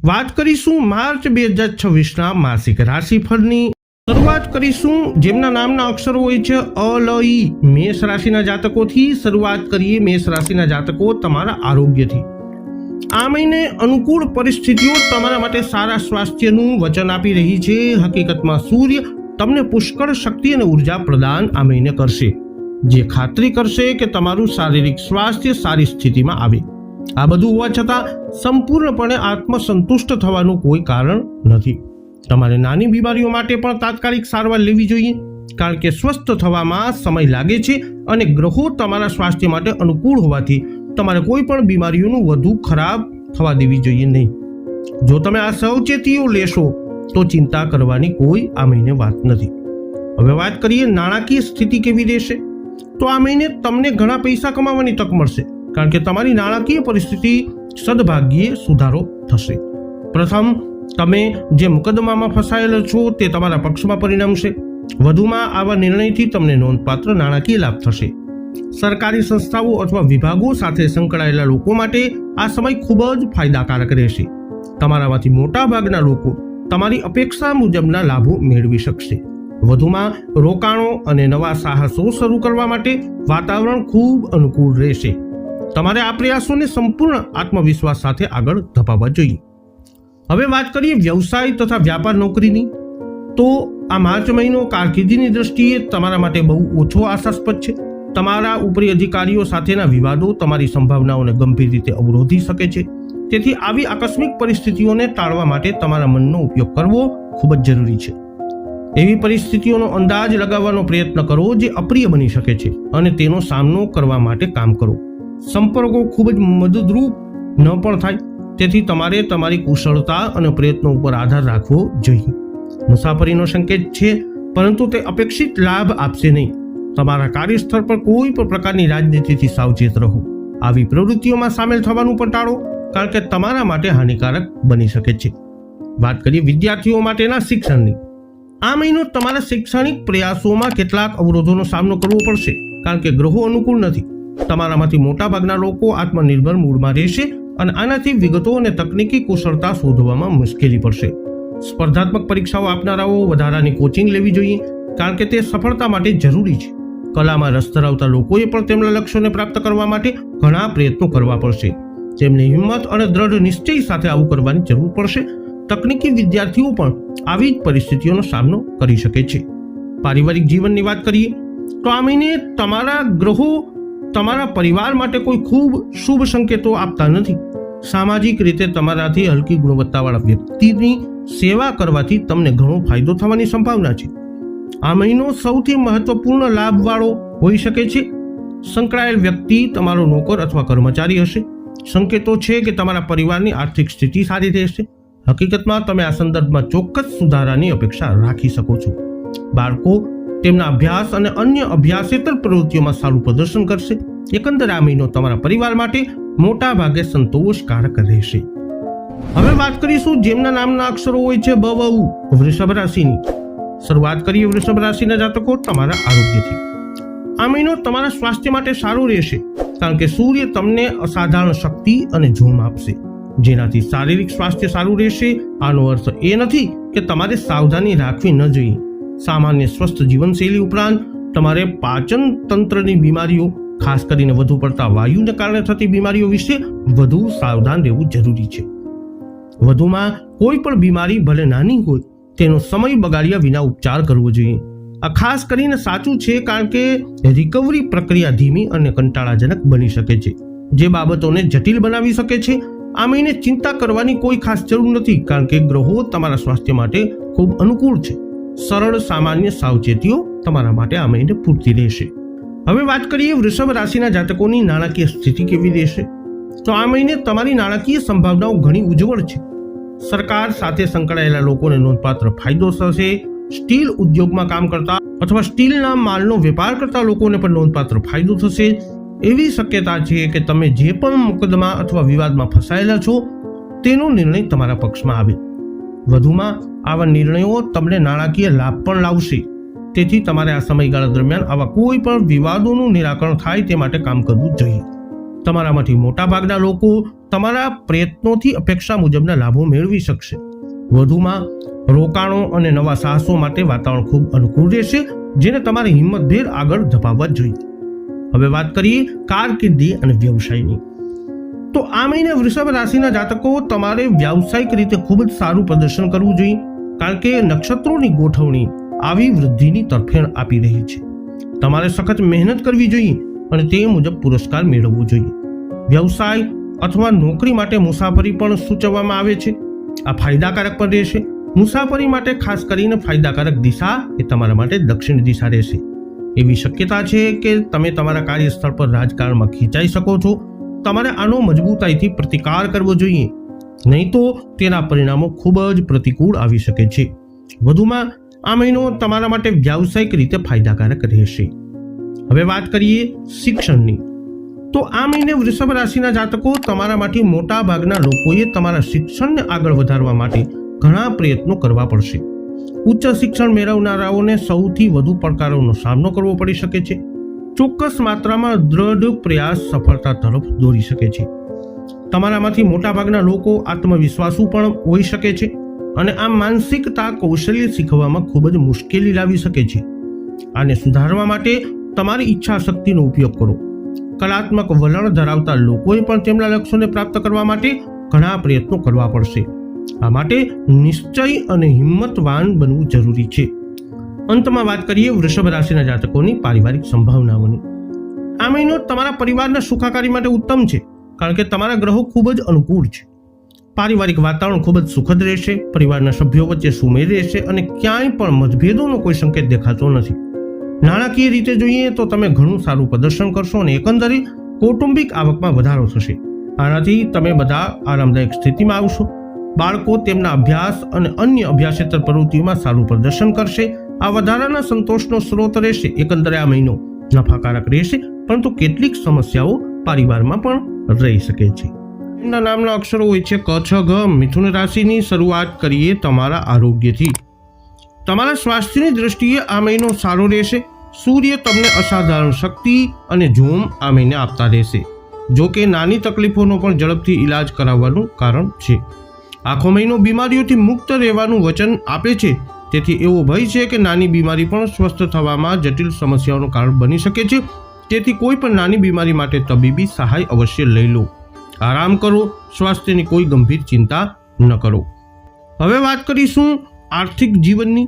વાત કરીશું માર્ચ 2026ના માસિક રાશિફળની. શરૂઆત કરીશું જેમના નામના અક્ષરો હોય છે અ, લ, ઈ. મેષ રાશિના જાતકોથી શરૂઆત કરીએ. મેષ રાશિના જાતકો તમારા આરોગ્યથી. આ મહિને અનુકૂળ પરિસ્થિતિઓ તમારા માટે સારા સ્વાસ્થ્યનું વચન આપી રહી છે. હકીકતમાં સૂર્ય તમને પુષ્કળ શક્તિ અને ઉર્જા પ્રદાન આ મહિને કરશે, જે ખાતરી કરશે કે તમારું શારીરિક સ્વાસ્થ્ય સારી સ્થિતિમાં આવે. આ બધું હોવા છતાં સંપૂર્ણપણે આત્મસંતુષ્ટ થવાનું કોઈ કારણ નથી. તમારે નાની બીમારીઓ માટે પણ તાત્કાલિક સારવાર લેવી જોઈએ, કારણ કે સ્વસ્થ થવામાં સમય લાગે છે અને ગ્રહો તમારા સ્વાસ્થ્ય માટે અનુકૂળ હોવાથી તમારે કોઈ પણ બીમારીઓનું વધુ ખરાબ થવા દેવી જોઈએ નહીં. જો તમે આ સાવચેતીઓ લેશો તો ચિંતા કરવાની કોઈ આ મહિને વાત નથી. હવે વાત કરીએ નાણાકીય સ્થિતિ કેવી રહેશે. તો આ મહિને તમને ઘણા પૈસા કમાવાની તક મળશે, કારણ કે તમારી નાણાકીય પરિસ્થિતિ સદભાગ્યે સુધારો થશે. પ્રથમ, તમે જે મુકદ્દમામાં ફસાયેલા છો તે તમારા પક્ષમાં પરિણમશે. વધુમાં આવા નિર્ણયથી તમને નોંધપાત્ર નાણાકીય લાભ થશે. સરકારી સંસ્થાઓ અથવા વિભાગો સાથે સંકળાયેલા લોકો માટે આ સમય ખૂબ જ ફાયદાકારક રહેશે. તમારામાંથી મોટા ભાગના લોકો તમારી અપેક્ષા મુજબના લાભો મેળવી શકશે. વધુમાં રોકાણો અને નવા સાહસો શરૂ કરવા માટે વાતાવરણ ખૂબ અનુકૂળ રહેશે. તમારે આ પ્રયાસોને સંપૂર્ણ આત્મવિશ્વાસ સાથે આગળ ધપાવવા જોઈએ. હવે વાત કરીએ વ્યવસાય તથા વ્યાપાર નોકરીની. તો આ માર્ચ મહિનો કારકિર્દીની દ્રષ્ટિએ તમારા માટે બહુ ઓછો આશાસ્પદ છે. તમારા ઉપરી અધિકારીઓ સાથેના વિવાદો તમારી સંભાવનાઓને ગંભીર રીતે અવરોધી શકે છે. તેથી આવી આકસ્મિક પરિસ્થિતિઓને ટાળવા માટે તમારા મનનો ઉપયોગ કરવો ખૂબ જ જરૂરી છે. એવી પરિસ્થિતિઓનો અંદાજ લગાવવાનો પ્રયત્ન કરો જે અપ્રિય બની શકે છે અને તેનો સામનો કરવા માટે કામ કરો. સંપર્કો ખૂબ જ મદદરૂપ ન પણ થાય, તેથી તમારે તમારી કુશળતા અને પ્રયત્નો ઉપર આધાર રાખવો જોઈએ. મુસાફરીનો સંકેત છે, પરંતુ તે અપેક્ષિત લાભ આપશે નહીં. તમારા કાર્યસ્થળ પર કોઈ પણ પ્રકારની રાજનીતિથી સાવચેત રહો. આવી પ્રવૃત્તિઓમાં સામેલ થવાનું પણ ટાળો, કારણ કે તમારા માટે હાનિકારક બની શકે છે. વાત કરીએ વિદ્યાર્થીઓ માટેના શિક્ષણની. આ મહિનો તમારા શૈક્ષણિક પ્રયાસોમાં કેટલાક અવરોધોનો સામનો કરવો પડશે, કારણ કે ગ્રહો અનુકૂળ નથી. તમારામાંથી મોટાભાગના લોકો આત્મનિર્ભર મૂડમાં રહેશે અને આનાથી વિગતો અને તકનીકી કુશળતા શોધવામાં મુશ્કેલી પડશે. સ્પર્ધાત્મક પરીક્ષાઓ આપનારાઓ વધારાની કોચિંગ લેવી જોઈએ, કારણ કે તે સફળતા માટે જરૂરી છે. કલામાં રસ ધરાવતા લોકોએ પણ તેમના લક્ષ્યોને પ્રાપ્ત કરવા માટે ઘણા પ્રયત્નો કરવા પડશે. તેમને હિંમત અને દ્રઢ નિશ્ચય સાથે આવું કરવાની જરૂર પડશે. તકનીકી વિદ્યાર્થીઓ પણ આવી જ પરિસ્થિતિઓનો સામનો કરી શકે છે. પારિવારિક જીવનની વાત કરીએ તો આ મહિને તમારા ગ્રહો તમારા પરિવાર માટે કોઈ ખૂબ શુભ સંકેતો આપતા નથી. સામાજિક રીતે તમારાથી હલકી ગુણવત્તાવાળા વ્યક્તિની સેવા કરવાથી તમને ઘણો ફાયદો થવાની સંભાવના છે. આ મહિનો સૌથી મહત્વપૂર્ણ લાભવાળો હોઈ શકે છે. સંકળાયેલ વ્યક્તિ તમારો નોકર અથવા કર્મચારી હશે. સંકેતો છે કે તમારા પરિવારની આર્થિક સ્થિતિ સારી રહેશે. હકીકતમાં તમે આ સંદર્ભમાં ચોક્કસ સુધારાની અપેક્ષા રાખી શકો છો. બાળકો તેમના અભ્યાસ અને અન્ય અભ્યાસેતર પ્રવૃત્તિઓમાં સારું પ્રદર્શન કરશે. એકંદરે આ મહિનો તમારા પરિવાર માટે મોટા ભાગે સંતોષકારક રહેશે. હવે વાત કરીશું જેમના નામના અક્ષરો હોય છે બ, વ, ઉ. વૃષભ રાશિની. શરૂઆત કરીએ વૃષભ રાશિના જાતકો તમારા આરોગ્યથી. આ મહિનો તમારા સ્વાસ્થ્ય માટે સારો રહેશે, કારણ કે સૂર્ય તમને અસાધારણ શક્તિ અને જોમ આપશે, જેનાથી શારીરિક સ્વાસ્થ્ય સારું રહેશે. આનો અર્થ એ નથી કે તમારે સાવધાની રાખવી ન જોઈએ. સામાન્ય સ્વસ્થ જીવનશૈલી ઉપરાંત તમારે પાચન તંત્રની બીમારીઓ, ખાસ કરીને વધુ પડતા વાયુને કારણે થતી બીમારીઓ વિશે વધુ સાવધાન રહેવું જરૂરી છે. વધુમાં કોઈ પણ બીમારી ભલે નાની હોય તેનો સમય બગાડ્યા વિના ઉપચાર કરવો જોઈએ. આ ખાસ કરીને સાચું છે, કારણ કે રિકવરી પ્રક્રિયા ધીમી અને કંટાળાજનક બની શકે છે, જે બાબતોને જટિલ બનાવી શકે છે. આ મહિને ચિંતા કરવાની કોઈ ખાસ જરૂર નથી, કારણ કે ગ્રહો તમારા સ્વાસ્થ્ય માટે ખૂબ અનુકૂળ છે. સરળ સામાન્ય સાવચેતીઓ તમારા માટે આ મહિને પૂરતી રહેશે. હવે વાત કરીએ વૃષભ રાશિના જાતકોની નાણાકીય સ્થિતિ કેવી રહેશે. તો આ મહિને તમારી નાણાકીય સંભાવનાઓ ઘણી ઉજ્જવળ છે. સરકાર સાથે સંકળાયેલા લોકોને નોંધપાત્ર ફાયદો થશે. સ્ટીલ ઉદ્યોગમાં કામ કરતા અથવા સ્ટીલના માલનો વેપાર કરતા લોકોને પણ નોંધપાત્ર ફાયદો થશે. એવી શક્યતા છે કે તમે જે પણ મુકદ્દમા અથવા વિવાદમાં ફસાયેલા છો તેનો નિર્ણય તમારા પક્ષમાં આવે. વધુમાં આવા નિર્ણયો તમને નાણાકીય લાભ પણ લાવશે. તેથી તમારે આ સમયગાળા દરમિયાન આવા કોઈ પણ વિવાદોનું નિરાકરણ થાય તે માટે કામ કરવું જોઈએ. તમારામાંથી મોટાભાગના લોકો તમારા પ્રયત્નોથી અપેક્ષા મુજબના લાભો મેળવી શકશે. વધુમાં રોકાણો અને નવા સાહસો માટે વાતાવરણ ખૂબ અનુકૂળ રહેશે, જેને તમારે હિંમતભેર આગળ ધપાવવા જોઈએ. હવે વાત કરીએ કારકિર્દી અને વ્યવસાયની. તો આ મહિને વૃષભ રાશિના જાતકો તમારે વ્યાવસાયિક રીતે ખૂબ જ સારું પ્રદર્શન કરવું જોઈએ, કારણ કે નક્ષત્રોની ગોઠવણી આવી વૃદ્ધિની તરફેણ આપી રહી છે. તમારે સખત મહેનત કરવી જોઈએ અને તે મુજબ પુરસ્કાર મેળવવો જોઈએ. વ્યવસાય અથવા નોકરી માટે મુસાફરી પણ સૂચવવામાં આવે છે. આ ફાયદાકારક પણ રહેશે. મુસાફરી માટે ખાસ કરીને ફાયદાકારક દિશા એ તમારા માટે દક્ષિણ દિશા રહેશે. એવી શક્યતા છે કે તમે તમારા કાર્યસ્થળ પર રાજકારણમાં ખીચાઈ શકો છો. તમારે આનો મજબૂતાઈથી પ્રતિકાર કરવો જોઈએ, નહીં તો તેના પરિણામો ખૂબ જ પ્રતિકૂળ આવી શકે છે. વધુમાં આ મહિનો તમારા માટે વ્યાવસાયિક રીતે ફાયદાકારક રહેશે. હવે વાત કરીએ શિક્ષણની. તો આ મહિને વૃષભ રાશિના જાતકો તમારામાંથી મોટા ભાગના લોકોએ તમારા શિક્ષણને આગળ વધારવા માટે ઘણા પ્રયત્નો કરવા પડશે. ઉચ્ચ શિક્ષણ મેળવનારાઓને સૌથી વધુ પડકારોનો સામનો કરવો પડી શકે છે. ચોક્કસ માત્રામાં દ્રઢ પ્રયાસ સફળતા તરફ દોરી શકે છે. તમારામાંથી મોટાભાગના લોકો આત્મવિશ્વાસુ પણ હોઈ શકે છે અને આ માનસિકતા કૌશલ્ય શીખવામાં ખૂબ જ મુશ્કેલી લાવી શકે છે. આને સુધારવા માટે તમારી ઈચ્છા શક્તિનો ઉપયોગ કરો. કલાત્મક વલણ ધરાવતા લોકોએ પણ તેમના લક્ષ્યોને પ્રાપ્ત કરવા માટે ઘણા પ્રયત્નો કરવા પડશે. આ માટે નિશ્ચય અને હિંમતવાન બનવું જરૂરી છે. અંતમાં વાત કરીએ વૃષભ રાશિના જાતકોની પારિવારિક સંભાવનાઓની. આ મહિનો તમારા પરિવારના સુખાકારી માટે ઉત્તમ છે, કારણ કે તમારા ગ્રહો ખૂબ જ અનુકૂળ છે. પારિવારિક વાતાવરણ ખૂબ જ સુખદ રહેશે. પરિવારના સભ્યો વચ્ચે સુમેળ રહેશે અને ક્યાંય પણ મતભેદોનો કોઈ સંકેત દેખાતો નથી. નાણાકીય રીતે જોઈએ તો તમે ઘણું સારું પ્રદર્શન કરશો અને એકંદરે કૌટુંબિક આવકમાં વધારો થશે. આનાથી તમે બધા આરામદાયક સ્થિતિમાં આવશો. બાળકો તેમના અભ્યાસ અને અન્ય અભ્યાસેતર પ્રવૃત્તિઓમાં સારું પ્રદર્શન કરશે. આ વધારાના સંતોષનો સ્ત્રોત રહેશે. એકંદરે આ મહિનો નફાકારક રહેશે, પરંતુ કેટલીક સમસ્યાઓ પરિવારમાં પણ રહી શકે છે. એમના નામના અક્ષરો હોય છે ક, છ, ઘ. મિથુન રાશિની શરૂઆત કરીએ તમારા આરોગ્યથી. તમારા સ્વાસ્થ્યની દ્રષ્ટિએ આ મહિનો સારો રહેશે. સૂર્ય તમને અસાધારણ શક્તિ અને જોમ આ મહિને આપતા રહેશે. જો કે નાની તકલીફોનો પણ ઝડપથી ઈલાજ કરાવવાનું કારણ છે. આખો મહિનો બીમારીઓથી મુક્ત રહેવાનું વચન આપે છે, તેથી એવો ભય છે કે નાની બીમારી પણ સ્વસ્થ થવામાં જટિલ સમસ્યાઓનું કારણ બની શકે છે. તેથી કોઈ પણ નાની બીમારી માટે તબીબી સહાય અવશ્ય લઈ લો. આરામ કરો. સ્વાસ્થ્યની કોઈ ગંભીર ચિંતા ન કરો. હવે વાત કરીશું આર્થિક જીવનની.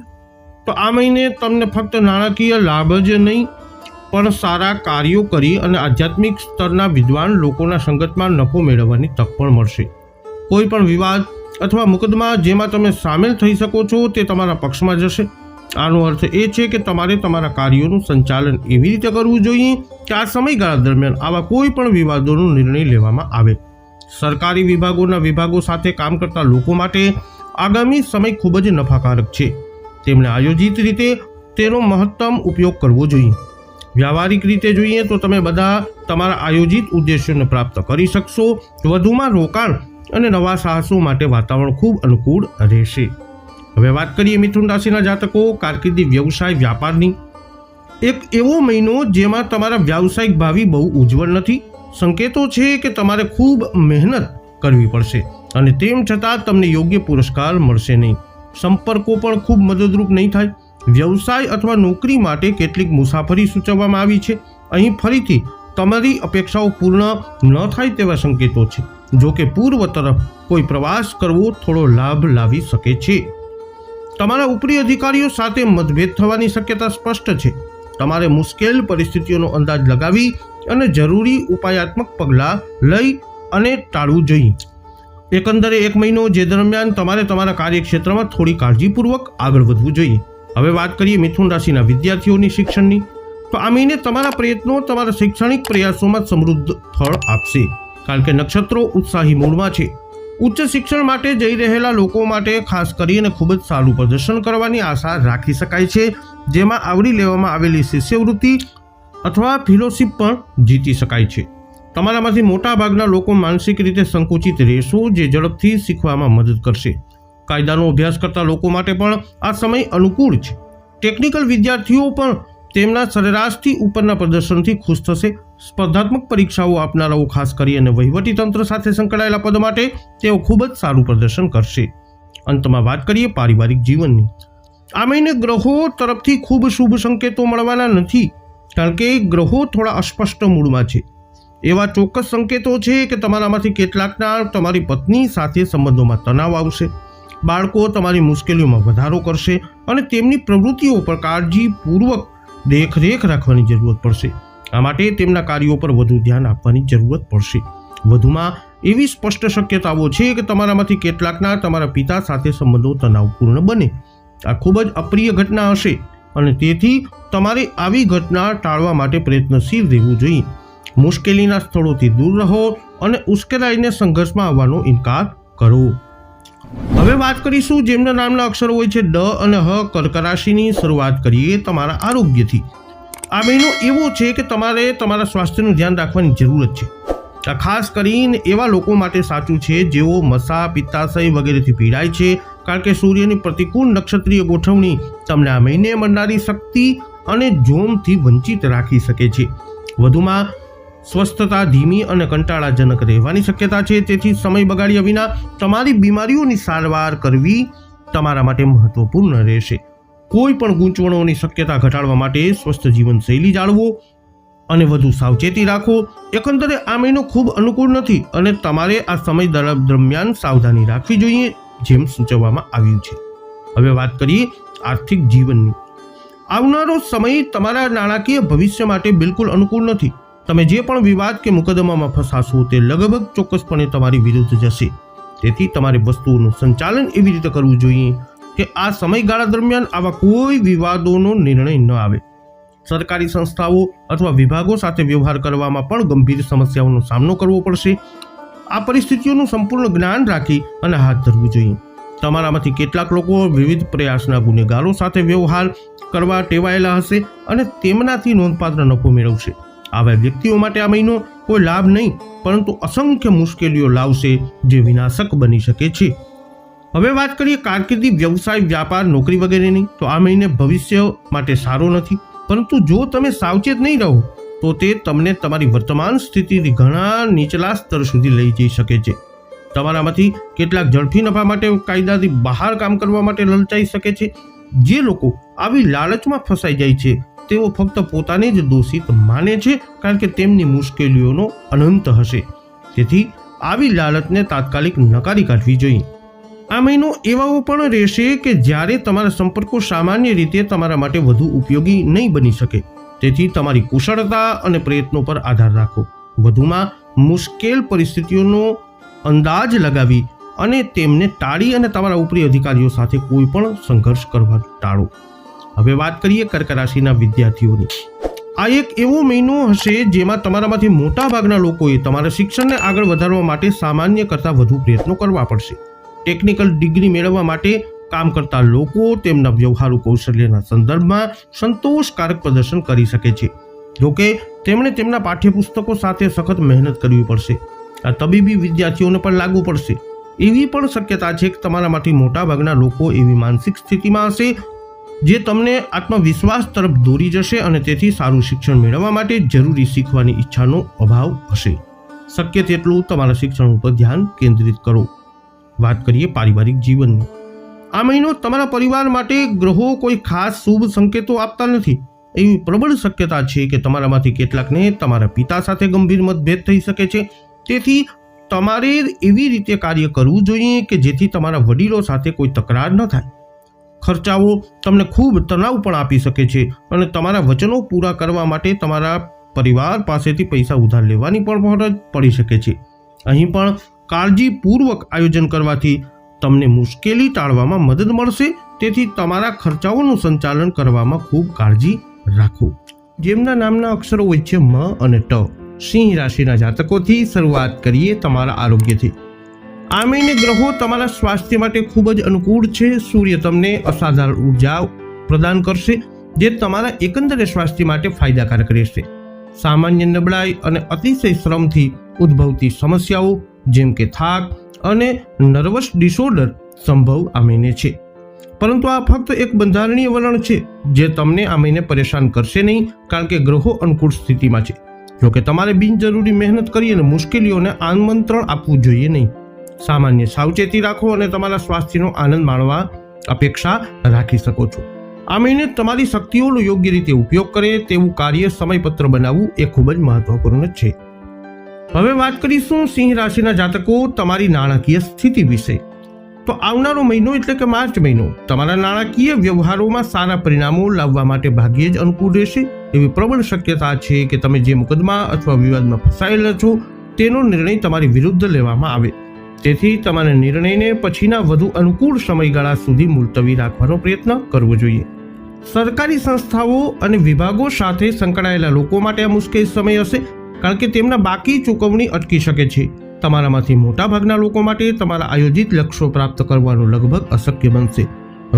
તો આ મહિને તમને ફક્ત નાણાકીય લાભ જ નહીં, પણ સારા કાર્યો કરી અને આધ્યાત્મિક સ્તરના વિદ્વાન લોકોના સંગતમાં નફો મેળવવાની તક પણ મળશે. કોઈ પણ વિવાદ અથવા મુકદ્દમા જેમાં તમે સામેલ થઈ શકો છો તે તમારા પક્ષમાં જશે. આનો અર્થ એ છે કે તમારે તમારા કાર્યોનું સંચાલન એવી રીતે કરવું જોઈએ કે આ સમયગાળા દરમિયાન આવા કોઈ પણ વિવાદોનો નિર્ણય લેવામાં આવે. સરકારી વિભાગો સાથે કામ કરતા લોકો માટે આગામી સમય ખૂબ જ નફાકારક છે. તેમણે આયોજિત રીતે તેનો મહત્તમ ઉપયોગ કરવો જોઈએ. વ્યવહારિક રીતે જોઈએ તો તમે બધા તમારા આયોજિત ઉદ્દેશ્યોને પ્રાપ્ત કરી શકશો. વધુમાં રોકાણ અને નવા સાહસો માટે વાતાવરણ ખૂબ અનુકૂળ રહેશે. હવે વાત કરીએ મિથુન રાશિના જાતકો કારકિર્દી, વ્યવસાય, વ્યાપારની. એક એવો મહિનો જેમાં તમારા વ્યાવસાયિક ભાવિ બહુ ઉજ્જવળ નથી. સંકેતો છે કે તમારે ખૂબ મહેનત કરવી પડશે અને તેમ છતાં તમને યોગ્ય પુરસ્કાર મળશે નહીં. સંપર્કો પણ ખૂબ મદદરૂપ નહીં થાય. વ્યવસાય અથવા નોકરી માટે કેટલીક મુસાફરી સૂચવવામાં આવી છે. અહીં ફરીથી તમારી અપેક્ષાઓ પૂર્ણ ન થાય તેવા સંકેતો છે. જો કે પૂર્વ તરફ કોઈ પ્રવાસ કરવો થોડો લાભ લાવી શકે છે. તમારા ઉપરી અધિકારીઓ સાથે મતભેદ થવાની શક્યતા સ્પષ્ટ છે. તમારે મુશ્કેલ પરિસ્થિતિઓનો અંદાજ લગાવી અને જરૂરી ઉપાયાત્મક પગલાં લઈ અને ટાળવું જોઈએ. એકંદરે એક મહિનો જે દરમિયાન તમારે તમારા કાર્યક્ષેત્રમાં થોડી કાળજીપૂર્વક આગળ વધવું જોઈએ. હવે વાત કરીએ મિથુન રાશિના વિદ્યાર્થીઓની શિક્ષણની. તો આ મહિને તમારા પ્રયત્નો તમારા શૈક્ષણિક પ્રયાસોમાં સમૃદ્ધ ફળ આપશે, કારણ કે નક્ષત્રો ઉત્સાહી મૂડમાં છે. ઉચ્ચ શિક્ષણ માટે જઈ રહેલા લોકો માટે ખાસ કરીને ખૂબ જ સારું પ્રદર્શન કરવાની આશા રાખી શકાય છે, જેમાં આવરી લેવામાં આવેલી શિષ્યવૃત્તિ અથવા ફેલોશિપ પણ જીતી શકાય છે. તમારામાંથી મોટા ભાગના લોકો માનસિક રીતે સંકુચિત રહેશો, જે ઝડપથી શીખવામાં મદદ કરશે. કાયદાનો અભ્યાસ કરતા લોકો માટે પણ આ સમય અનુકૂળ છે. ટેકનિકલ વિદ્યાર્થીઓ પણ તેમના સરેરાશથી ઉપરના પ્રદર્શનથી ખુશ થશે. સ્પર્ધાત્મક પરીક્ષાઓ આપનારાઓ ખાસ કરી અને વહીવટી તંત્ર સાથે સંકળાયેલા પદ માટે તેઓ ખૂબ જ સારું પ્રદર્શન કરશે. અંતમાં વાત કરીએ પારિવારિક જીવનની. આ મહિને ગ્રહો તરફથી ખૂબ શુભ સંકેતો મળવાના નથી, કારણ કે ગ્રહો થોડા અસ્પષ્ટ મૂડમાં છે. એવા ચોક્કસ સંકેતો છે કે તમારામાંથી કેટલાકના તમારી પત્ની સાથે સંબંધોમાં તણાવ આવશે. બાળકો તમારી મુશ્કેલીઓમાં વધારો કરશે અને તેમની પ્રવૃત્તિઓ પર કાળજીપૂર્વક દેખરેખ રાખવાની જરૂરત પડશે. આ માટે તેમના કાર્યો પર વધુ ધ્યાન આપવાની જરૂરત પડશે. વધુમાં એવી સ્પષ્ટ શક્યતાઓ છે કે તમારામાંથી કેટલાકના તમારા પિતા સાથે સંબંધો તણાવપૂર્ણ બને. આ ખૂબ જ અપ્રિય ઘટના હશે અને તેથી તમારે આવી ઘટના ટાળવા માટે પ્રયત્નશીલ રહેવું જોઈએ. મુશ્કેલીના સ્થળોથી દૂર રહો અને ઉશ્કેરાઈને સંઘર્ષમાં આવવાનો ઇનકાર કરો. હવે વાત કરીશું જેમના નામના અક્ષરો હોય છે ડ અને હ. કર્ક રાશિની શરૂઆત કરીએ તમારા આરોગ્યથી. આ મહિનો એવો છે કે તમારે તમારા સ્વાસ્થ્યનું ધ્યાન રાખવાની જરૂરત છે. આ ખાસ કરીને એવા લોકો માટે સાચું છે જેઓ મસા, પિત્તાશય વગેરેથી પીડાય છે, કારણ કે સૂર્યની પ્રતિકૂળ નક્ષત્રીય ગોઠવણી તમને આ મહિને મળનારી શક્તિ અને જોમથી વંચિત રાખી શકે છે. વધુમાં સ્વસ્થતા ધીમી અને કંટાળાજનક રહેવાની શક્યતા છે, તેથી સમય બગાડ્યા વિના તમારી બીમારીઓની સારવાર કરવી તમારા માટે મહત્વપૂર્ણ રહેશે. કોઈ પણ ગૂંચવણોની શક્યતા ઘટાડવા માટે સ્વસ્થ જીવનશૈલી જાળવો અને વધુ સાવચેતી રાખો. એકંદરે આ મહિનો ખૂબ અનુકૂળ નથી અને તમારે આ સમય દરમિયાન સાવધાની રાખવી જોઈએ, જેમ સૂચવવામાં આવ્યું છે. હવે વાત કરીએ આર્થિક જીવનની. આવનારો સમય તમારા નાણાકીય ભવિષ્ય માટે બિલકુલ અનુકૂળ નથી. તમે જે પણ વિવાદ કે મુકદ્દમામાં ફસાશો તે લગભગ ચોક્કસપણે તમારી વિરુદ્ધ જશે. તેથી તમારે વસ્તુઓનું સંચાલન એવી રીતે કરવું જોઈએ કે આ સમયગાળા દરમિયાન આવા કોઈ વિવાદોનો નિર્ણય ન આવે. સરકારી સંસ્થાઓ અથવા વિભાગો સાથે વ્યવહાર કરવામાં પણ ગંભીર સમસ્યાઓનો સામનો કરવો પડશે. આ પરિસ્થિતિઓનું સંપૂર્ણ જ્ઞાન રાખી અને હાથ ધરવું જોઈએ. તમારામાંથી કેટલાક લોકો વિવિધ પ્રયાસના ગુનેગારો સાથે વ્યવહાર કરવા ટેવાયેલા હશે અને તેમનાથી નોંધપાત્ર નફો મેળવશે. આવા વ્યક્તિઓ માટે આ મહિનો કોઈ લાભ નહીં પરંતુ અસંખ્ય મુશ્કેલીઓ લાવશે, જે વિનાશક બની શકે છે. હવે વાત કરીએ કારકિર્દી, વ્યવસાય, વ્યાપાર, નોકરી વગેરેની. તો આ મહિને ભવિષ્ય માટે સારો નથી, પરંતુ જો તમે સાવચેત નહીં રહો તો તે તમને તમારી વર્તમાન સ્થિતિથી ઘણા નીચલા સ્તર સુધી લઈ જઈ શકે છે. તમારામાંથી કેટલાક ઝડપી નફા માટે કાયદાથી બહાર કામ કરવા માટે લલચાઈ શકે છે. જે લોકો આવી લાલચમાં ફસાઈ જાય છે તેઓ ફક્ત પોતાને જ દોષિત માને છે, કારણ કે તેમની મુશ્કેલીઓનો અનંત હશે. તેથી આવી લાલચને તાત્કાલિક નકારી કાઢવી જોઈએ. આ મહિનો એવાઓ પણ રહેશે કે જ્યારે તમારા સંપર્કો સામાન્ય રીતે તમારા માટે વધુ ઉપયોગી નહીં બની શકે. તેથી તમારી કુશળતા અને પ્રયત્નો પર આધાર રાખો. વધુમાં મુશ્કેલ પરિસ્થિતિઓનો અંદાજ લગાવી અને તેમને ટાળી અને તમારા ઉપરી અધિકારીઓ સાથે કોઈ પણ સંઘર્ષ કરવા ટાળો. હવે વાત કરીએ કર્ક રાશિના વિદ્યાર્થીઓની. આ એક એવો મહિનો હશે જેમાં તમારામાંથી મોટા ભાગના લોકોએ તમારા શિક્ષણને આગળ વધારવા માટે સામાન્ય કરતાં વધુ પ્રયત્નો કરવા પડશે. ટેકનિકલ ડિગ્રી મેળવવા માટે કામ કરતા લોકો તેમના વ્યવહારુ કૌશલ્યના સંદર્ભમાં સંતોષકારક પ્રદર્શન કરી શકે છે. જોકે તેમણે તેમના પાઠ્યપુસ્તકો સાથે સખત મહેનત કરવી પડશે. આ તબીબી વિદ્યાર્થીઓને પણ લાગુ પડશે. એવી પણ શક્યતા છે કે તમારામાંથી મોટાભાગના લોકો એવી માનસિક સ્થિતિમાં હશે જે તમને આત્મવિશ્વાસ તરફ દોરી જશે અને તેથી સારું શિક્ષણ મેળવવા માટે જરૂરી શીખવાની ઈચ્છાનો અભાવ હશે. શક્ય તેટલું તમારા શિક્ષણ ઉપર ધ્યાન કેન્દ્રિત કરો. વાત કરીએ પારિવારિક જીવનની. આ મહિનો તમારા પરિવાર માટે ગ્રહો કોઈ ખાસ શુભ સંકેતો આપતા નથી. એવી પ્રબળ શક્યતા છે કે તમારામાંથી કેટલાકને તમારા પિતા સાથે ગંભીર મતભેદ થઈ શકે છે. તેથી તમારે એવી રીતે કાર્ય કરવું જોઈએ કે જેથી તમારા વડીલો સાથે કોઈ તકરાર ન થાય. ખર્ચાઓ તમને ખૂબ તણાવ પણ આપી શકે છે અને તમારા વચનો પૂરા કરવા માટે તમારા પરિવાર પાસેથી પૈસા ઉધાર લેવાની પણ ફરજ પડી શકે છે. અહીં પણ કાળજીપૂર્વક આયોજન કરવાથી તમને મુશ્કેલી ટાળવામાં મદદ મળશે. તેથી તમારા ખર્ચાઓનું સંચાલન કરવામાં ખૂબ કાળજી રાખો. જેમના નામના અક્ષરો હોય છે મ અને ટ. સિંહ રાશિના જાતકોથી શરૂઆત કરીએ તમારા આરોગ્યથી. આ મહિને ગ્રહો તમારા સ્વાસ્થ્ય માટે ખૂબ જ અનુકૂળ છે. સૂર્ય તમને અસાધારણ ઉર્જા પ્રદાન કરશે, જે તમારા એકંદરે સ્વાસ્થ્ય માટે ફાયદાકારક રહેશે. સામાન્ય નબળાઈ અને અતિશય શ્રમથી ઉદ્ભવતી સમસ્યાઓ જેમ કે થાક અને નર્વસ ડિસઓર્ડર સંભવ આ મહિને છે. પરંતુ આ ફક્ત એક બંધારણીય વલણ છે જે તમને આ મહિને પરેશાન કરશે નહીં, કારણ કે ગ્રહો અનુકૂળ સ્થિતિમાં છે. જોકે તમારે બિનજરૂરી મહેનત કરી અને મુશ્કેલીઓને આમંત્રણ આપવું જોઈએ નહીં. સામાન્ય સાવચેતી રાખો અને તમારા સ્વાસ્થ્યનો આનંદ માણવા અપેક્ષા રાખી શકો છો. આ મહિને તમારી શક્તિઓનો યોગ્ય રીતે ઉપયોગ કરે તેવું કાર્ય સમયપત્ર બનાવવું એ ખૂબ જ મહત્વપૂર્ણ છે. હવે વાત કરીશું સિંહ રાશિના જાતકો તમારી નાણાકીય સ્થિતિ વિશે. તો આવનારો મહિનો એટલે કે માર્ચ મહિનો તમારા નાણાકીય વ્યવહારોમાં સારા પરિણામો લાવવા માટે ભાગ્યે જ અનુકૂળ રહેશે. એવી પ્રબળ શક્યતા છે કે તમે જે મુકદ્દમા અથવા વિવાદમાં ફસાયેલા છો તેનો નિર્ણય તમારી વિરુદ્ધ લેવામાં આવે. તેથી તમારે નિર્ણયને પછીના વધુ અનુકૂળ સમયગાળા સુધી મુલતવી રાખવાનો પ્રયત્ન કરવો જોઈએ. સરકારી સંસ્થાઓ અને વિભાગો સાથે સંકળાયેલા લોકો માટે આ મુશ્કેલ સમય હશે, કારણ કે તેમના બાકી ચૂકવણી અટકી શકે છે. તમારામાંથી મોટાભાગના લોકો માટે તમારા આયોજિત લક્ષ્યો પ્રાપ્ત કરવાનું લગભગ અશક્ય બનશે.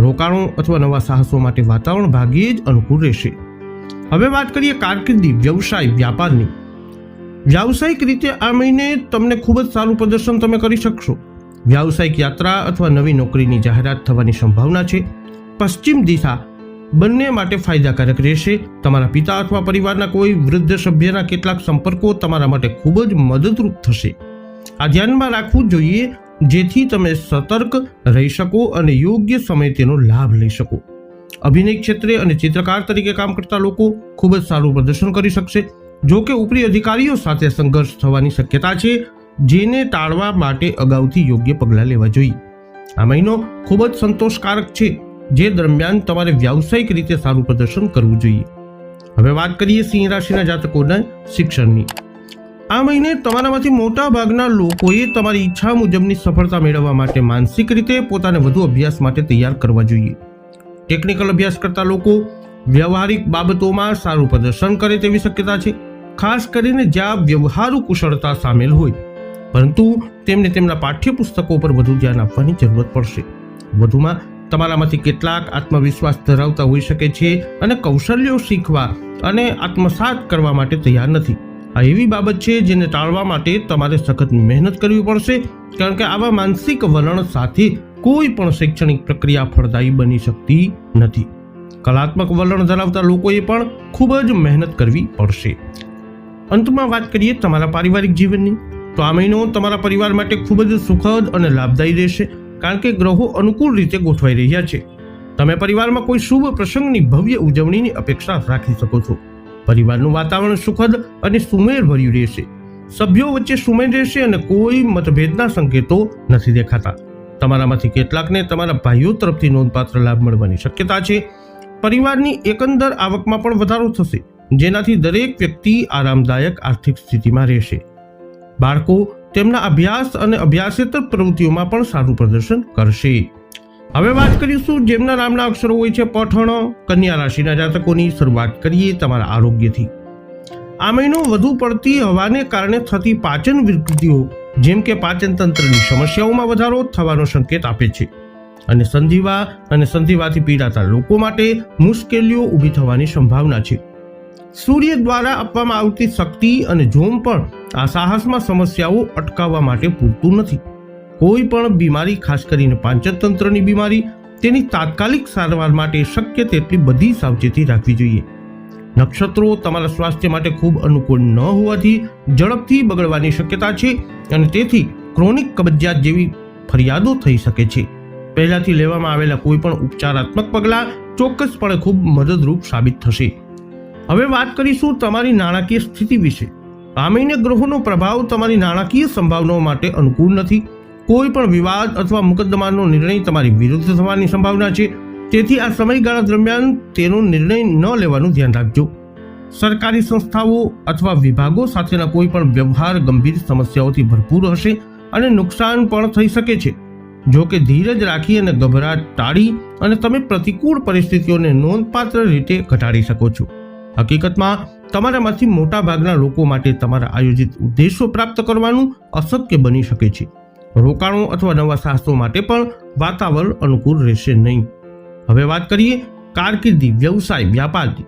રોકાણો અથવા નવા સાહસો માટે વાતાવરણ ભાગ્યે જ અનુકૂળ રહેશે. હવે વાત કરીએ કારકિર્દી, વ્યવસાય, વ્યાપારની. વ્યાવસાયિક રીતે આ મહિને તમને ખૂબ જ સારું પ્રદર્શન તમે કરી શકશો. વ્યાવસાયિક યાત્રા અથવા નવી નોકરીની જાહેરાત થવાની સંભાવના છે. પશ્ચિમ દિશા બંને માટે ફાયદાકારક રહેશે. તમારા પિતા અથવા પરિવારના કોઈ વૃદ્ધ સભ્યના કેટલાક સંપર્કો તમારા માટે ખૂબ જ મદદરૂપ થશે. આ ધ્યાનમાં રાખવું જોઈએ જેથી તમે સતર્ક રહી શકો અને યોગ્ય સમયે તેનો લાભ લઈ શકો. અભિનય ક્ષેત્રે અને ચિત્રકાર તરીકે કામ કરતા લોકો ખૂબ જ સારું પ્રદર્શન કરી શકશે. જો કે ઉપરી અધિકારીઓ સાથે સંઘર્ષ થવાની શક્યતા છે, જેને ટાળવા માટે અગાઉથી યોગ્ય પગલાં લેવા જોઈએ. આ મહિનો ખૂબ જ સંતોષકારક છે, જે દરમિયાન તમારે વ્યાવસાયિક રીતે સારું પ્રદર્શન કરવું જોઈએ. હવે વાત કરીએ સિંહ રાશિના જાતકોના શિક્ષણની. આ મહિને તમારામાંથી મોટા ભાગના લોકોએ તમારી ઈચ્છા મુજબની સફળતા મેળવવા માટે માનસિક રીતે પોતાને વધુ અભ્યાસ માટે તૈયાર કરવા જોઈએ. ટેકનિકલ અભ્યાસ કરતા લોકો વ્યવહારિક બાબતોમાં સારું પ્રદર્શન કરે તેવી શક્યતા છે, ખાસ કરીને જ્યાં વ્યવહારુ કુશળતા સામેલ હોય. પરંતુ તેમને તેમના પાઠ્યપુસ્તકો પર વધુ ધ્યાન આપવાની જરૂરત પડશે. વધુમાં તમારામાંથી કેટલાક આત્મવિશ્વાસ ધરાવતા હોઈ શકે છે અને કૌશલ્યો શીખવા અને આત્મસાત કરવા માટે તૈયાર નથી. આ એવી બાબત છે જેને ટાળવા માટે તમારે સખત મહેનત કરવી પડશે, કારણ કે આવા માનસિક વલણ સાથે કોઈ પણ શૈક્ષણિક પ્રક્રિયા ફળદાયી બની શકતી નથી. કલાત્મક વલણ ધરાવતા લોકોએ પણ ખૂબ જ મહેનત કરવી પડશે. અંતમાં વાત કરીએ તમારા પારિવારિક જીવનની. તો આ મહિનો તમારા પરિવાર માટે ખૂબ જ સુખદ અને લાભદાયી રહેશે, કારણ કે ગ્રહો અનુકૂળ રીતે ગોઠવાઈ રહ્યા છે. તમે પરિવારમાં કોઈ શુભ પ્રસંગની ભવ્ય ઉજવણીની અપેક્ષા રાખી શકો છો. પરિવારનું વાતાવરણ સુખદ અને સુમેળભર્યું રહેશે. સભ્યો વચ્ચે સુમેળ રહેશે અને કોઈ મતભેદના સંકેતો નથી દેખાતા. તમારામાંથી કેટલાકને તમારા ભાઈઓ તરફથી નોંધપાત્ર લાભ મળવાની શક્યતા છે. પરિવારની એકંદર આવકમાં પણ વધારો થશે, જેનાથી દરેક વ્યક્તિ આરામદાયક આર્થિક સ્થિતિમાં રહેશે. બાળકો તેમના અભ્યાસ અને અભ્યાસેતર પ્રવૃત્તિઓમાં પણ સારું પ્રદર્શન કરશે. હવે વાત કરીશું જેમના નામના અક્ષરો હોય છે પઠણ. કન્યા રાશિના જાતકોની શરૂઆત કરીએ તમારા આરોગ્યથી. આ મહિનો વધુ પડતી હવાને કારણે થતી પાચન વિકૃતિઓ જેમ કે પાચન તંત્રની સમસ્યાઓમાં વધારો થવાનો સંકેત આપે છે, અને સંધિવા અને સંધિવાથી પીડાતા લોકો માટે મુશ્કેલીઓ ઊભી થવાની સંભાવના છે. સૂર્ય દ્વારા આપવામાં આવતી શક્તિ અને જોમ પણ આ સાહસમાં સમસ્યાઓ અટકાવવા માટે પૂરતું નથી. કોઈ પણ બીમારી, ખાસ કરીને પાચન તંત્રની બીમારી, તેની તાત્કાલિક સારવાર માટે શક્ય તેટલી બધી સાવચેતી રાખવી જોઈએ. નક્ષત્રો તમારા સ્વાસ્થ્ય માટે ખૂબ અનુકૂળ ન હોવાથી ઝડપથી બગડવાની શક્યતા છે, અને તેથી ક્રોનિક કબજિયાત જેવી ફરિયાદો થઈ શકે છે. પહેલાથી લેવામાં આવેલા કોઈ પણ ઉપચારાત્મક પગલાં ચોક્કસપણે ખૂબ મદદરૂપ સાબિત થશે. હવે વાત કરીશું તમારી નાણાકીય સ્થિતિ વિશે. આ મહિને ગ્રહોનો પ્રભાવ તમારી નાણાકીય સંભાવનાઓ માટે અનુકૂળ નથી. કોઈ પણ વિવાદ અથવા મુકદ્દમાનો નિર્ણય તમારી વિરુદ્ધ થવાની સંભાવના છે, તેથી આ સમયગાળા દરમિયાન તેનો નિર્ણય ન લેવાનું ધ્યાન રાખજો. સરકારી સંસ્થાઓ અથવા વિભાગો સાથેના કોઈ પણ વ્યવહાર ગંભીર સમસ્યાઓથી ભરપૂર હશે અને નુકસાન પણ થઈ શકે છે. જો કે ધીરજ રાખી અને ગભરાટ ટાળી અને તમે પ્રતિકૂળ પરિસ્થિતિઓને નોંધપાત્ર રીતે ઘટાડી શકો છો. હકીકતમાં તમારામાંથી મોટા ભાગના લોકો માટે તમારા આયોજિત ઉદ્દેશો પ્રાપ્ત કરવાનું અશક્ય બની શકે છે. રોકાણો અથવા નવા સાહસો માટે પણ વાતાવરણ અનુકૂળ રહેશે નહીં. હવે વાત કરીએ કારકિર્દી, વ્યવસાય, વ્યાપારની.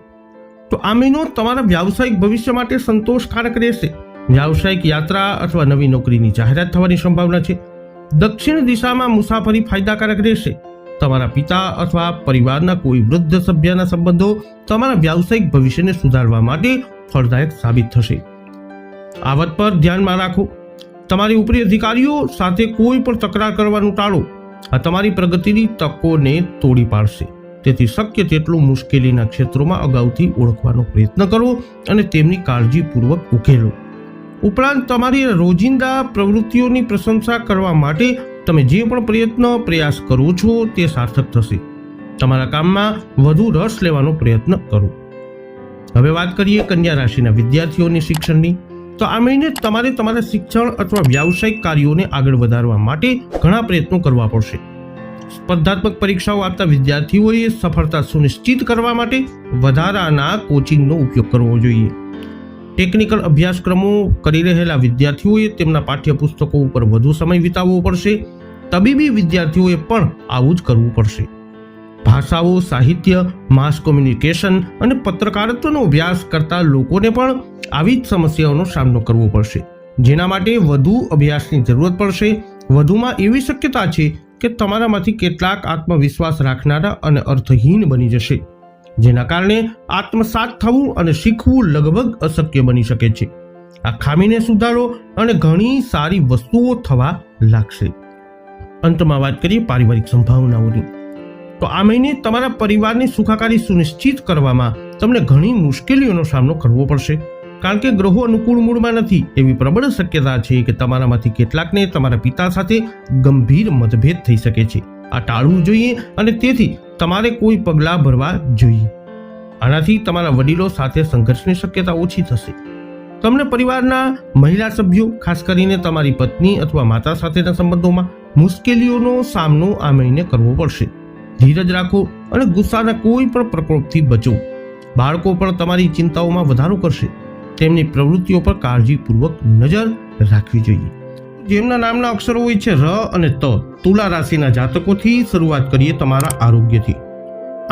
તો આ મહિનો તમારા વ્યાવસાયિક ભવિષ્ય માટે સંતોષકારક રહેશે. વ્યાવસાયિક યાત્રા અથવા નવી નોકરીની જાહેરાત થવાની સંભાવના છે. દક્ષિણ દિશામાં મુસાફરી ફાયદાકારક રહેશે. તમારા પિતા અથવા પરિવારના કોઈ વૃદ્ધ સભ્યના સંબંધો તમારા વ્યાવસાયિક ભવિષ્યને સુધારવા માટે ફળદાયક સાબિત થશે. આ વાત પર ધ્યાનમાં રાખો. તમારી ઉપરી અધિકારીઓ સાથે કોઈ પણ તકરાર કરવાનું ટાળો. આ તમારી પ્રગતિની તકોને તોડી પાડશે. તેથી શક્ય તેટલું મુશ્કેલીના ક્ષેત્રોમાં અગાઉથી ઓળખવાનો પ્રયત્ન કરો અને તેમની કાળજીપૂર્વક ઉકેલો. ઉપરાંત તમારી રોજિંદા પ્રવૃત્તિઓની પ્રશંસા કરવા માટે તમે જે પણ પ્રયાસ કરો છો તે સાર્થક થશે. તમારા કામમાં વધુ રસ લેવાનો પ્રયત્ન કરો. હવે વાત કરીએ કન્યા રાશિના વિદ્યાર્થીઓની શિક્ષણની. તો આ મહિને તમારે તમારા શિક્ષણ અથવા વ્યાવસાયિક કાર્યોને આગળ વધારવા માટે ઘણા પ્રયત્નો કરવા પડશે. સ્પર્ધાત્મક પરીક્ષાઓ આપતા વિદ્યાર્થીઓએ સફળતા સુનિશ્ચિત કરવા માટે વધારાના કોચિંગનો ઉપયોગ કરવો જોઈએ. ટેકનિકલ અભ્યાસક્રમો કરી રહેલા વિદ્યાર્થીઓએ તેમના પાઠ્યપુસ્તકો ઉપર વધુ સમય વિતાવવો પડશે. તબીબી વિદ્યાર્થીઓએ પણ આવું જ કરવું પડશે. ભાષાઓ, સાહિત્ય, માસ કોમ્યુનિકેશન અને પત્રકારત્વનો અભ્યાસ કરતા લોકોને પણ આવી જ સમસ્યાઓનો સામનો કરવો પડશે, જેના માટે વધુ અભ્યાસની જરૂરત પડશે. વધુમાં એવી શક્યતા છે કે તમારામાંથી કેટલાક આત્મવિશ્વાસ રાખનારા અને અર્થહીન બની જશે, જેના કારણે આત્મસાત થવું અને શીખવું લગભગ અશક્ય બની શકે છે. આ ખામીને સુધારો અને ઘણી સારી વસ્તુઓ થવા લાગશે. અંતમાં વાત કરીએ પારિવારિક સંભાવનાઓની. તો આ મહિને તમારા પરિવારની સુખાકારી સુનિશ્ચિત કરવામાં તમને ઘણી મુશ્કેલીઓનો સામનો કરવો પડશે, કારણ કે ગ્રહો અનુકૂળ મૂળમાં નથી. એવી પ્રબળ શક્યતા છે કે તમારામાંથી કેટલાકને તમારા પિતા સાથે ગંભીર મતભેદ થઈ શકે છે. આ ટાળવું જોઈએ અને તેથી તમારે કોઈ પગલાં ભરવા જોઈએ. આનાથી તમારા વડીલો સાથે સંઘર્ષની શક્યતા ઓછી થશે. તમને પરિવારના મહિલા સભ્યો, ખાસ કરીને તમારી પત્ની અથવા માતા સાથેના સંબંધોમાં મુશ્કેલીઓનો સામનો આ મહિને કરવો પડશે. ધીરજ રાખો અને ગુસ્સાના કોઈ પણ પ્રકોપથી બચો. બાળકો પણ તમારી ચિંતાઓમાં વધારો કરશે. તેમની પ્રવૃત્તિઓ પર કાળજીપૂર્વક નજર રાખવી જોઈએ. જેમના નામના અક્ષરો હોય છે ર અને ત, તુલા રાશિના જાતકોથી શરૂઆત કરીએ તમારા આરોગ્યથી.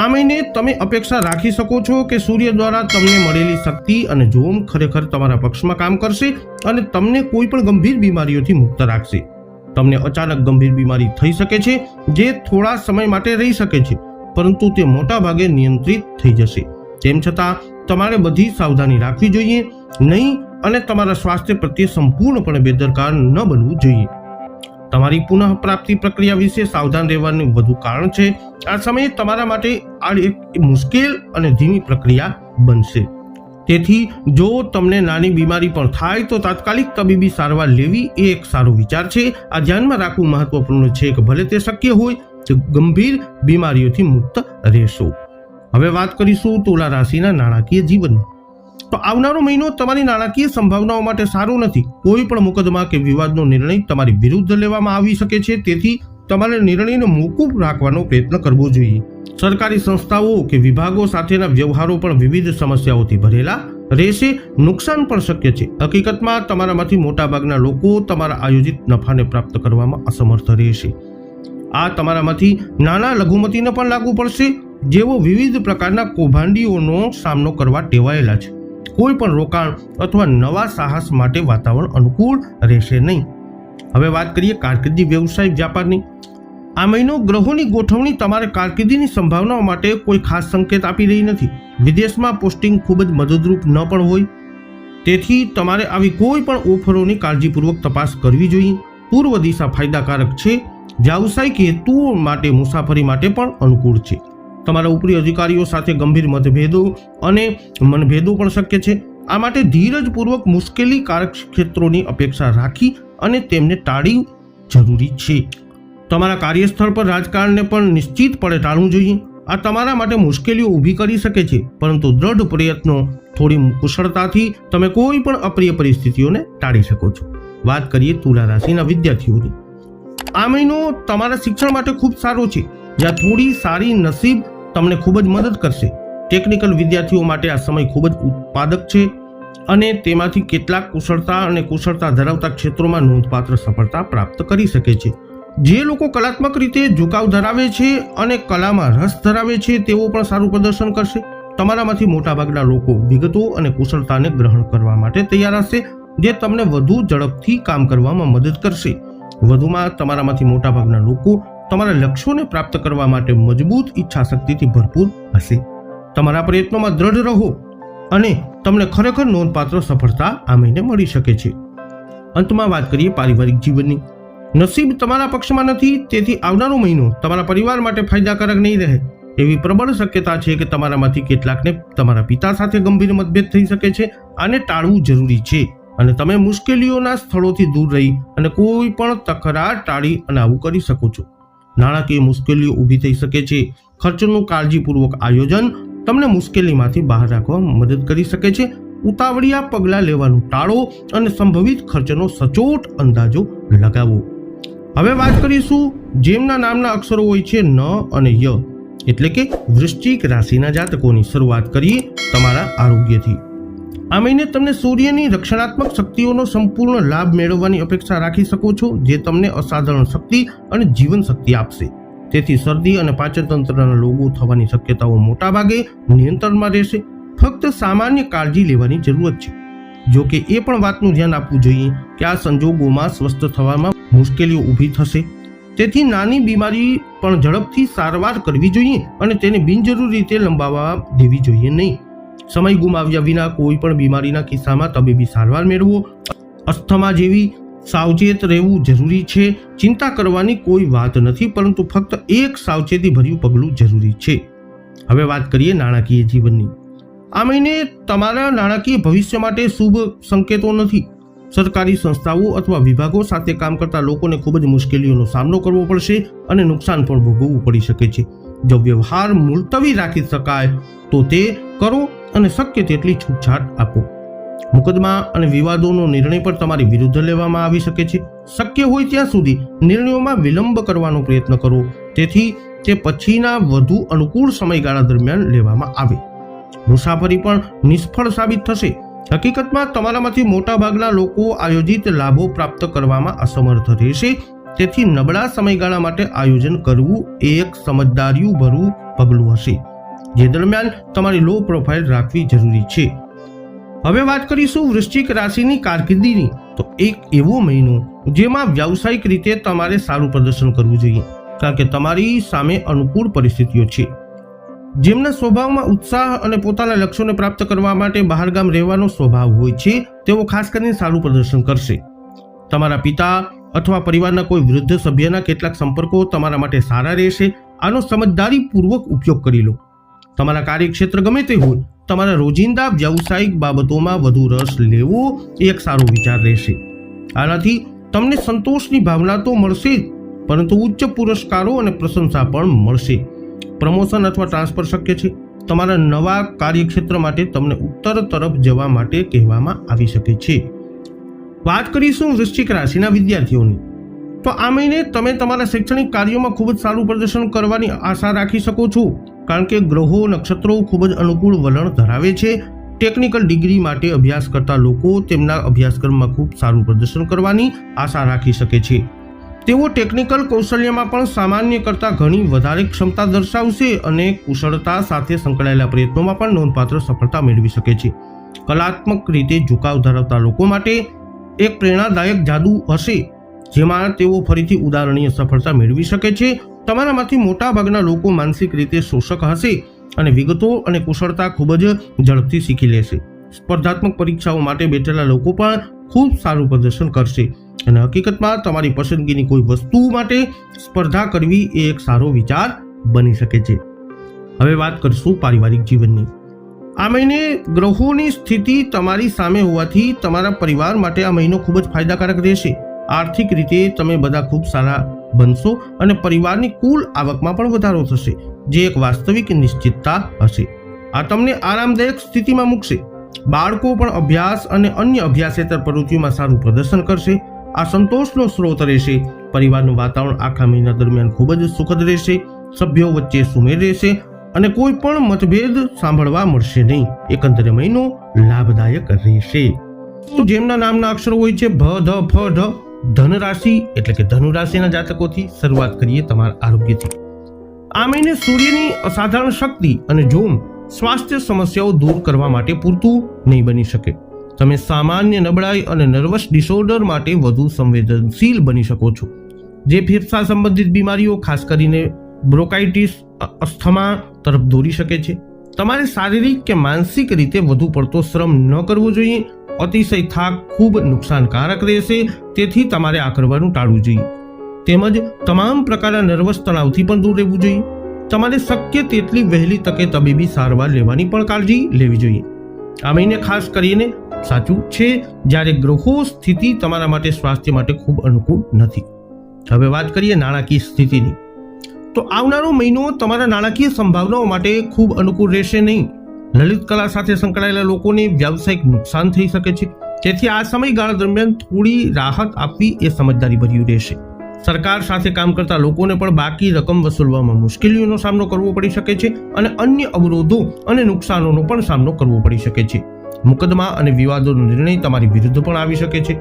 આ મહિને તમે અપેક્ષા રાખી શકો છો કે સૂર્ય દ્વારા તમને મળેલી શક્તિ અને જોમ ખરેખર તમારા પક્ષમાં કામ કરશે અને તમને કોઈ પણ ગંભીર બીમારીઓથી મુક્ત રાખશે. તમને અચાનક ગંભીર બીમારી થઈ શકે છે જે થોડા સમય માટે રહી શકે છે, પરંતુ તે મોટા ભાગે નિયંત્રિત થઈ જશે. તેમ છતાં તમારે બધી સાવધાની રાખવી જોઈએ નહીં અને તમારા સ્વાસ્થ્ય પ્રત્યે સંપૂર્ણપણે બેદરકાર ન બનવું જોઈએ. તમારી પુનઃ પ્રાપ્તિ પ્રક્રિયા વિશે સાવધાન રહેવાનું વધુ કારણ છે. આ સમયે તમારા માટે આ એક મુશ્કેલ અને ધીમી પ્રક્રિયા બનશે. તેથી જો તમને નાની બીમારી પણ થાય તો તાત્કાલિક તબીબી સારવાર લેવી એ એક સારો વિચાર છે. આ ધ્યાનમાં રાખવું મહત્વપૂર્ણ છે કે ભલે તે શક્ય હોય તો ગંભીર બીમારીઓથી મુક્ત રહેશો. હવે વાત કરીશું તુલા રાશિના નાણાકીય જીવન. તો આવનારો મહિનો તમારી નાણાકીય સંભાવનાઓ માટે સારો નથી. કોઈ પણ મુકદ્દમા કે વિવાદનો નિર્ણય તમારી વિરુદ્ધ લેવામાં આવી શકે છે, તેથી તમારે નિર્ણયને મોકૂફ રાખવાનો પ્રયત્ન કરવો જોઈએ. સરકારી સંસ્થાઓ કે વિભાગો સાથેના વ્યવહારો પણ વિવિધ સમસ્યાઓથી ભરેલા રહેશે. નુકસાન પણ શક્ય છે. હકીકતમાં તમારામાંથી મોટાભાગના લોકો તમારા આયોજિત નફાને પ્રાપ્ત કરવામાં અસમર્થ રહેશે. આ તમારામાંથી નાના લઘુમતીને પણ લાગુ પડશે, જેઓ વિવિધ પ્રકારના કૌભાંડીઓનો સામનો કરવા ટેવાયેલા છે. કોઈ પણ રોકાણ અથવા નવા સાહસ માટે વાતાવરણ અનુકૂળ રહેશે નહીં. હવે વાત કરીએ કારકિર્દી, વ્યવસાય, વ્યાપારની. આ મહિનો ગ્રહોની ગોઠવણી તમારે કારકિર્દીની સંભાવનાઓ માટે કોઈ ખાસ સંકેત આપી રહી નથી. વિદેશમાં પોસ્ટિંગ ખૂબ જ મદદરૂપ ન પણ હોય, તેથી તમારે આવી કોઈ પણ ઓફરોની કાળજીપૂર્વક તપાસ કરવી જોઈએ. પૂર્વ દિશા ફાયદાકારક છે. વ્યાવસાયિક હેતુઓ માટે મુસાફરી માટે પણ અનુકૂળ છે. તમારા ઉપરી અધિકારીઓ સાથે ગંભીર મતભેદો અને મનભેદો પણ શક્ય છે. આ માટે ધીરજપૂર્વક મુશ્કેલીકારક ક્ષેત્રોની અપેક્ષા રાખી અને તેમને ટાળી જરૂરી છે. તમારા કાર્યસ્થળ પર રાજકારણને પણ નિશ્ચિતપણે ટાળવું જોઈએ. આ તમારા માટે મુશ્કેલીઓ ઊભી કરી શકે છે, પરંતુ દ્રઢ પ્રયત્નો, થોડી કુશળતાથી તમે કોઈ પણ અપ્રિય પરિસ્થિતિઓને ટાળી શકો છો. વાત કરીએ તુલા રાશિના વિદ્યાર્થીઓની. આ મહિનો તમારા શિક્ષણ માટે ખૂબ સારો છે, જ્યાં થોડી સારી નસીબ તમને ખૂબ જ મદદ કરશે. ટેકનિકલ વિદ્યાર્થીઓ માટે આ સમય ખૂબ જ ઉત્પાદક છે અને તેમાંથી કેટલાક કુશળતા ધરાવતા ક્ષેત્રોમાં નોંધપાત્ર સફળતા પ્રાપ્ત કરી શકે છે. જે લોકો કલાત્મક રીતે ઝુકાવ ધરાવે છે અને કલામાં રસ ધરાવે છે તેઓ પણ સારું પ્રદર્શન કરશે. તમારામાંથી મોટાભાગના લોકો વિગતો અને કુશળતાને ગ્રહણ કરવા માટે તૈયાર હશે, જે તમને વધુ ઝડપથી કામ કરવામાં મદદ કરશે. વધુમાં તમારામાંથી મોટાભાગના લોકો તમારા લક્ષ્યોને પ્રાપ્ત કરવા માટે મજબૂત ઈચ્છાશક્તિથી ભરપૂર હશે. તમારા પ્રયત્નોમાં દ્રઢ રહો અને તમને ખરેખર નોંધપાત્ર સફળતા આ મહિને મળી શકે છે. અંતમાં વાત કરીએ પારિવારિક જીવનની. નસીબ તમારા પક્ષમાં નથી, તેથી આવનારો મહિનો તમારા પરિવાર માટે ફાયદાકારક નહીં રહે. એવી પ્રબળ શક્યતા છે કે તમારામાંથી કેટલાકને તમારા પિતા સાથે ગંભીર મતભેદ થઈ શકે છે. આને ટાળવું જરૂરી છે અને તમે મુશ્કેલીઓના સ્થળોથી દૂર રહી અને કોઈ પણ તકરાર ટાળી અને આવું કરી શકો છો. નાણાકીય મુશ્કેલીઓ ઊભી થઈ શકે છે. ખર્ચનું કાળજીપૂર્વક આયોજન તમને મુશ્કેલીમાંથી બહાર રાખવામાં મદદ કરી શકે છે. ઉતાવળિયા પગલાં લેવાનું ટાળો અને સંભવિત ખર્ચનો સચોટ અંદાજો લગાવો. હવે વાત કરીશું જેમના નામના અક્ષરો હોય છે ન અને ય, એટલે કે વૃશ્ચિક રાશિના જાતકોની. શરૂઆત કરીએ તમારા આરોગ્યથી. આ મહિને તમને સૂર્યની રક્ષણાત્મક શક્તિઓનો સંપૂર્ણ લાભ મેળવવાની અપેક્ષા રાખી શકો છો, જે તમને અસાધારણ શક્તિ અને જીવન શક્તિ આપશે. તેથી શરદી અને પાચનતંત્રના રોગો થવાની શક્યતાઓ મોટાભાગે નિયંત્રણમાં રહેશે. ફક્ત સામાન્ય કાળજી લેવાની જરૂરત છે. જો કે એ પણ વાતનું ધ્યાન આપવું જોઈએ કે આ સંજોગોમાં સ્વસ્થ થવામાં મુશ્કેલીઓ ઊભી થશે. તેથી નાની બીમારી પણ ઝડપથી સારવાર કરવી જોઈએ અને તેને બિનજરૂરી રીતે લંબાવવા દેવી જોઈએ નહીં. સમય ગુમાવ્યા વિના કોઈ પણ બીમારીના કિસ્સામાં તબીબી સારવાર મેળવો. અસ્થમા જેવી સાવચેત રહેવું જરૂરી છે. ચિંતા કરવાની કોઈ વાત નથી, પરંતુ ફક્ત એક સાવચેતીભર્યું પગલું જરૂરી છે. હવે વાત કરીએ નાણાકીય જીવનની. આ મહિને તમારા નાણાકીય ભવિષ્ય માટે શુભ સંકેતો નથી. સરકારી સંસ્થાઓ અથવા વિભાગો સાથે કામ કરતા લોકોને ખૂબ જ મુશ્કેલીઓનો સામનો કરવો પડશે અને નુકસાન પણ ભોગવવું પડી શકે છે. જો વ્યવહાર મુલતવી રાખી શકાય તો તે કરો અને શક્ય તેટલી છૂટછાટ આપો. મુકદ્દમા અને વિવાદોનો નિર્ણય પણ તમારી વિરુદ્ધ લેવામાં આવી શકે છે. શક્ય હોય ત્યાં સુધી નિર્ણયોમાં વિલંબ કરવાનો પ્રયત્ન કરો, તેથી તે પછીના વધુ અનુકૂળ સમયગાળા દરમિયાન લેવામાં આવે. મુસાફરી પણ નિષ્ફળ સાબિત થશે. હકીકતમાં તમારામાંથી મોટાભાગના લોકો આયોજિત લાભો પ્રાપ્ત કરવામાં અસમર્થ રહેશે. તેથી નબળા સમયગાળા માટે આયોજન કરવું એ એક સમજદારીભર્યું પગલું હશે, જે દરમિયાન તમારી લો પ્રોફાઇલ રાખવી જરૂરી છે. હવે વાત કરીશું વૃશ્ચિક રાશિની કારકિર્દીની. તો એક એવો મહિનો જેમાં વ્યાવસાયિક રીતે તમારે સારું પ્રદર્શન કરવું જોઈએ, કારણ કે તમારી સામે અનુકૂળ પરિસ્થિતિઓ છે. જેમના સ્વભાવમાં ઉત્સાહ અને પોતાના લક્ષ્યોને પ્રાપ્ત કરવા માટે બહારગામ રહેવાનો સ્વભાવ હોય છે, તેઓ ખાસ કરીને સારું પ્રદર્શન કરશે. તમારા પિતા અથવા પરિવારના કોઈ વૃદ્ધ સભ્યના કેટલાક સંપર્કો તમારા માટે સારા રહેશે. આનો સમજદારીપૂર્વક ઉપયોગ કરી લો. તમારા કાર્યક્ષેત્ર ગમે તે હોય, તમારા રોજિંદા વ્યાવસાયિક બાબતોમાં વધુ રસ લેવો એ એક સારો વિચાર રહેશે. આનાથી તમને સંતોષની ભાવના તો મળશે જ, પરંતુ ઉચ્ચ પુરસ્કારો અને પ્રશંસા પણ મળશે. પ્રમોશન અથવા ટ્રાન્સફર શક્ય છે. તમારા નવા કાર્યક્ષેત્ર માટે તમને ઉત્તર તરફ જવા માટે કહેવામાં આવી શકે છે. વાત કરીશું વૃશ્ચિક રાશિના વિદ્યાર્થીઓની. તો આ મહિને તમે તમારા શૈક્ષણિક કાર્યોમાં ખૂબ જ સારું પ્રદર્શન કરવાની આશા રાખી શકો છો, કારણ કે ગ્રહો નક્ષત્રો ખૂબ જ અનુકૂળ વલણ ધરાવે છે. ટેકનિકલ ડિગ્રી માટે અભ્યાસ કરતા લોકો તેમના અભ્યાસક્રમમાં ખૂબ સારું પ્રદર્શન કરવાની આશા રાખી શકે છે. તેઓ ટેકનિકલ કૌશલ્યમાં પણ સામાન્ય કરતાં ઘણી વધારે ક્ષમતા દર્શાવશે અને કુશળતા સાથે સંકળાયેલા પ્રયત્નોમાં પણ નોંધપાત્ર સફળતા મેળવી શકે છે. કલાત્મક રીતે ઝુકાવ ધરાવતા લોકો માટે એક પ્રેરણાદાયક જાદુ હશે, જેમાં તેઓ ફરીથી ઉદાહરણીય સફળતા મેળવી શકે છે. તમારામાંથી મોટાભાગના લોકો માનસિક રીતે શોષક હશે અને વિગતો અને કુશળતા ખૂબ જ ઝડપથી શીખી લેશે. સ્પર્ધાત્મક પરીક્ષાઓ માટે બેઠેલા લોકો પણ ખૂબ સારું પ્રદર્શન કરશે અને હકીકતમાં તમારી પસંદગીની કોઈ વસ્તુ માટે સ્પર્ધા કરવી એ એક સારો વિચાર બની શકે છે. હવે વાત કરીશું પારિવારિક જીવનની. આ મહિને ગ્રહોની સ્થિતિ તમારી સામે હોવાથી તમારા પરિવાર માટે આ મહિનો ખૂબ જ ફાયદાકારક રહેશે. આર્થિક રીતે તમે બધા ખૂબ સારા બનશો અને પરિવારની કુલ આવકમાં પણ વધારો થશે, જે એક વાસ્તવિક નિશ્ચિતતા હશે. આ તમને આરામદાયક સ્થિતિમાં મૂકશે. બાળકો પણ અભ્યાસ અને અન્ય અભ્યાસેતર પ્રવૃત્તિઓમાં સારું પ્રદર્શન કરશે. આ સંતોષનો સ્ત્રોત રહેશે. પરિવારનું વાતાવરણ આખા મહિના દરમિયાન ખૂબ જ સુખદ રહેશે. સભ્યો વચ્ચે સુમેળ રહેશે અને કોઈ પણ મતભેદ સાંભળવા મળશે નહીં. એકંદરે મહિનો લાભદાયક રહેશે. તો જેમના નામના અક્ષરો હોય છે ભ, ધ, ફ, ઢ, ધન રાશિ એટલે કે ધનુ રાશિના જાતકોથી શરૂઆત કરીએ તમારા આરોગ્યથી. આ મહિને સૂર્યની અસાધારણ શક્તિ અને જોમ સ્વાસ્થ્ય સમસ્યાઓ દૂર કરવા માટે પૂરતું નહીં બની શકે. તમે સામાન્ય નબળાઈ અને નર્વસ ડિસઓર્ડર માટે વધુ સંવેદનશીલ બની શકો છો, જે ફેફસા સંબંધિત બીમારીઓ ખાસ કરીને બ્રોન્કાઇટિસ, અસ્થમા તરફ દોરી શકે છે. તમારે શારીરિક કે માનસિક રીતે વધુ પડતો શ્રમ ન કરવો જોઈએ. અતિશય થાક ખૂબ નુકસાનકારક રહેશે, તેથી તમારે આ કરવાનું ટાળવું જોઈએ. તેમજ તમામ પ્રકારના નર્વસ તણાવથી પણ દૂર રહેવું જોઈએ. તમારે શક્ય તેટલી વહેલી તકે તબીબી સારવાર લેવાની પણ કાળજી લેવી જોઈએ. આ મહિને ખાસ કરીને સાચું છે જ્યારે ગ્રહો સ્થિતિ તમારા માટે સ્વાસ્થ્ય માટે ખૂબ અનુકૂળ નથી. હવે વાત કરીએ નાણાકીય સ્થિતિની. તો આવનારો મહિનો તમારા નાણાકીય સંભાવનાઓ માટે ખૂબ અનુકૂળ રહેશે નહીં. લલિત કલા સાથે સંકળાયેલા લોકોને વ્યાવસાયિક નુકસાન થઈ શકે છે, તેથી આ સમયગાળા દરમિયાન થોડી રાહત આપવી એ સમજદારી ભર્યું રહેશે. સરકાર સાથે કામ કરતા લોકોને પણ બાકી રકમ વસૂલવામાં મુશ્કેલીઓનો સામનો કરવો પડી શકે છે અને અન્ય અવરોધો અને નુકસાનોનો પણ સામનો કરવો પડી શકે છે. મુકદ્દમા અને વિવાદોનો નિર્ણય તમારી વિરુદ્ધ પણ આવી શકે છે.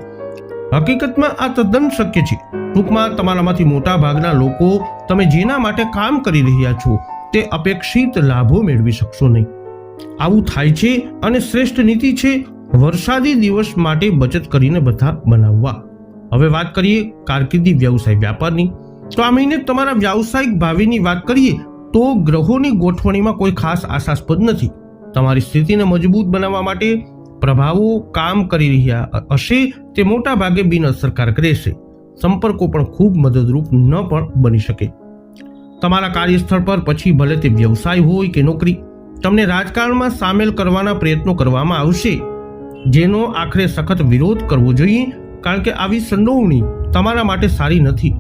હકીકતમાં આ તદ્દન શક્ય છે. ટૂંકમાં તમારામાંથી મોટા ભાગના લોકો તમે જેના માટે કામ કરી રહ્યા છો તે અપેક્ષિત લાભો મેળવી શકશો નહીં. આવું થાય છે અને શ્રેષ્ઠ નીતિ છે વરસાદી દિવસ માટે બચત કરીને બધા બનાવવા. હવે વાત કરીએ કારકિર્દી, વ્યવસાય, વ્યાપારની. તો આ મહિને તમારા વ્યાવસાયિક ભાવિની વાત કરીએ તો ગ્રહોની ગોઠવણીમાં કોઈ ખાસ આશાસ્પદ નથી. તમારી સ્થિતિને મજબૂત બનાવવા માટે પ્રભાવો કામ કરી રહ્યા હશે તે મોટા ભાગે બિનઅસરકારક રહેશે. સંપર્કો પણ ખૂબ મદદરૂપ ન પણ બની શકે. તમારા કાર્યસ્થળ પર પછી ભલે તે વ્યવસાય હોય કે નોકરી, તમને રાજકારણમાં સામેલ કરવાના પ્રયત્નો કરવામાં આવશે, જેનો આખરે સખત વિરોધ કરવો જોઈએ, કારણ કે આવી સંડોવણી તમારા માટે સારી નથી.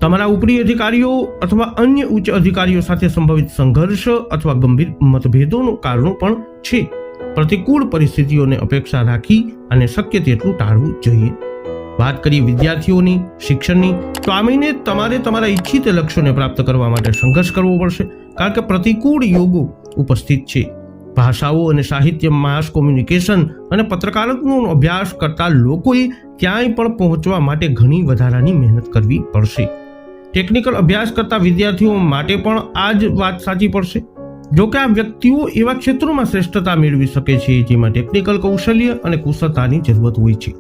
તમારા ઉપરી અધિકારીઓ અથવા અન્ય ઉચ્ચ અધિકારીઓ સાથે સંભવિત સંઘર્ષ અથવા ગંભીર મતભેદોનું કારણ પણ છે. પ્રતિકૂળ પરિસ્થિતિઓને અપેક્ષા રાખી અને શક્ય તેટલું ટાળવું જોઈએ. વાત કરીએ વિદ્યાર્થીઓની, શિક્ષણની. તો આ મહિને તમારે તમારા ઈચ્છિત લક્ષ્યોને પ્રાપ્ત કરવા માટે સંઘર્ષ કરવો પડશે, કારણ કે પ્રતિકૂળ યોગો ઉપસ્થિત છે. ભાષાઓ અને સાહિત્ય, માસ કોમ્યુનિકેશન અને પત્રકારત્વનો અભ્યાસ કરતા લોકોએ ક્યાંય પણ પહોંચવા માટે ઘણી વધારાની મહેનત કરવી પડશે. ટેકનિકલ અભ્યાસ કરતા વિદ્યાર્થીઓ માટે પણ આ જ વાત સાચી પડશે. જો કે આ વ્યક્તિઓ એવા ક્ષેત્રોમાં શ્રેષ્ઠતા મેળવી શકે છે જેમાં ટેકનિકલ કૌશલ્ય અને કુશળતાની જરૂરત હોય છે.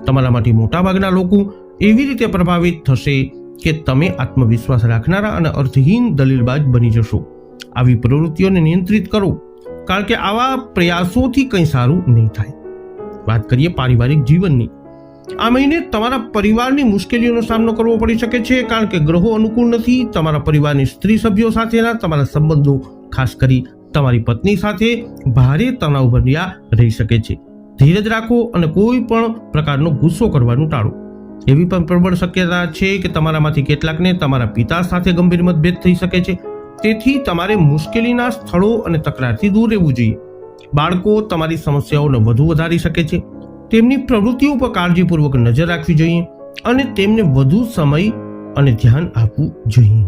તમારામાંથી મોટાભાગના લોકો એવી રીતે પ્રભાવિત થશે કે તમે આત્મવિશ્વાસ રાખનારા અને અર્થહીન દલીલબાજ બની જશો. આવી પ્રવૃત્તિઓને નિયંત્રિત કરો, કારણ કે આવા પ્રયાસોથી કંઈ સારું નહીં થાય. વાત કરીએ પારિવારિક જીવનની. આ મહિને તમારા પરિવારની મુશ્કેલીઓનો સામનો કરવો પડી શકે છે, કારણ કે ગ્રહો અનુકૂળ નથી. તમારા પરિવારની સ્ત્રી સભ્યો સાથેના તમારા સંબંધો, ખાસ કરી તમારી પત્ની સાથે, ભારે તણાવભર્યા રહી શકે છે. ધીરજ રાખો અને કોઈ પણ પ્રકારનો ગુસ્સો કરવાનું ટાળો. એવી પણ પ્રબળ શક્યતા છે કે તમારામાંથી કેટલાકને તમારા પિતા સાથે ગંભીર મતભેદ થઈ શકે છે, તેથી તમારે મુશ્કેલીના સ્થળો અને તકરારથી દૂર રહેવું જોઈએ. બાળકો તમારી સમસ્યાઓને વધુ વધારી શકે છે. તેમની પ્રવૃત્તિઓ પર કાળજીપૂર્વક નજર રાખવી જોઈએ અને તેમને વધુ સમય અને ધ્યાન આપવું જોઈએ.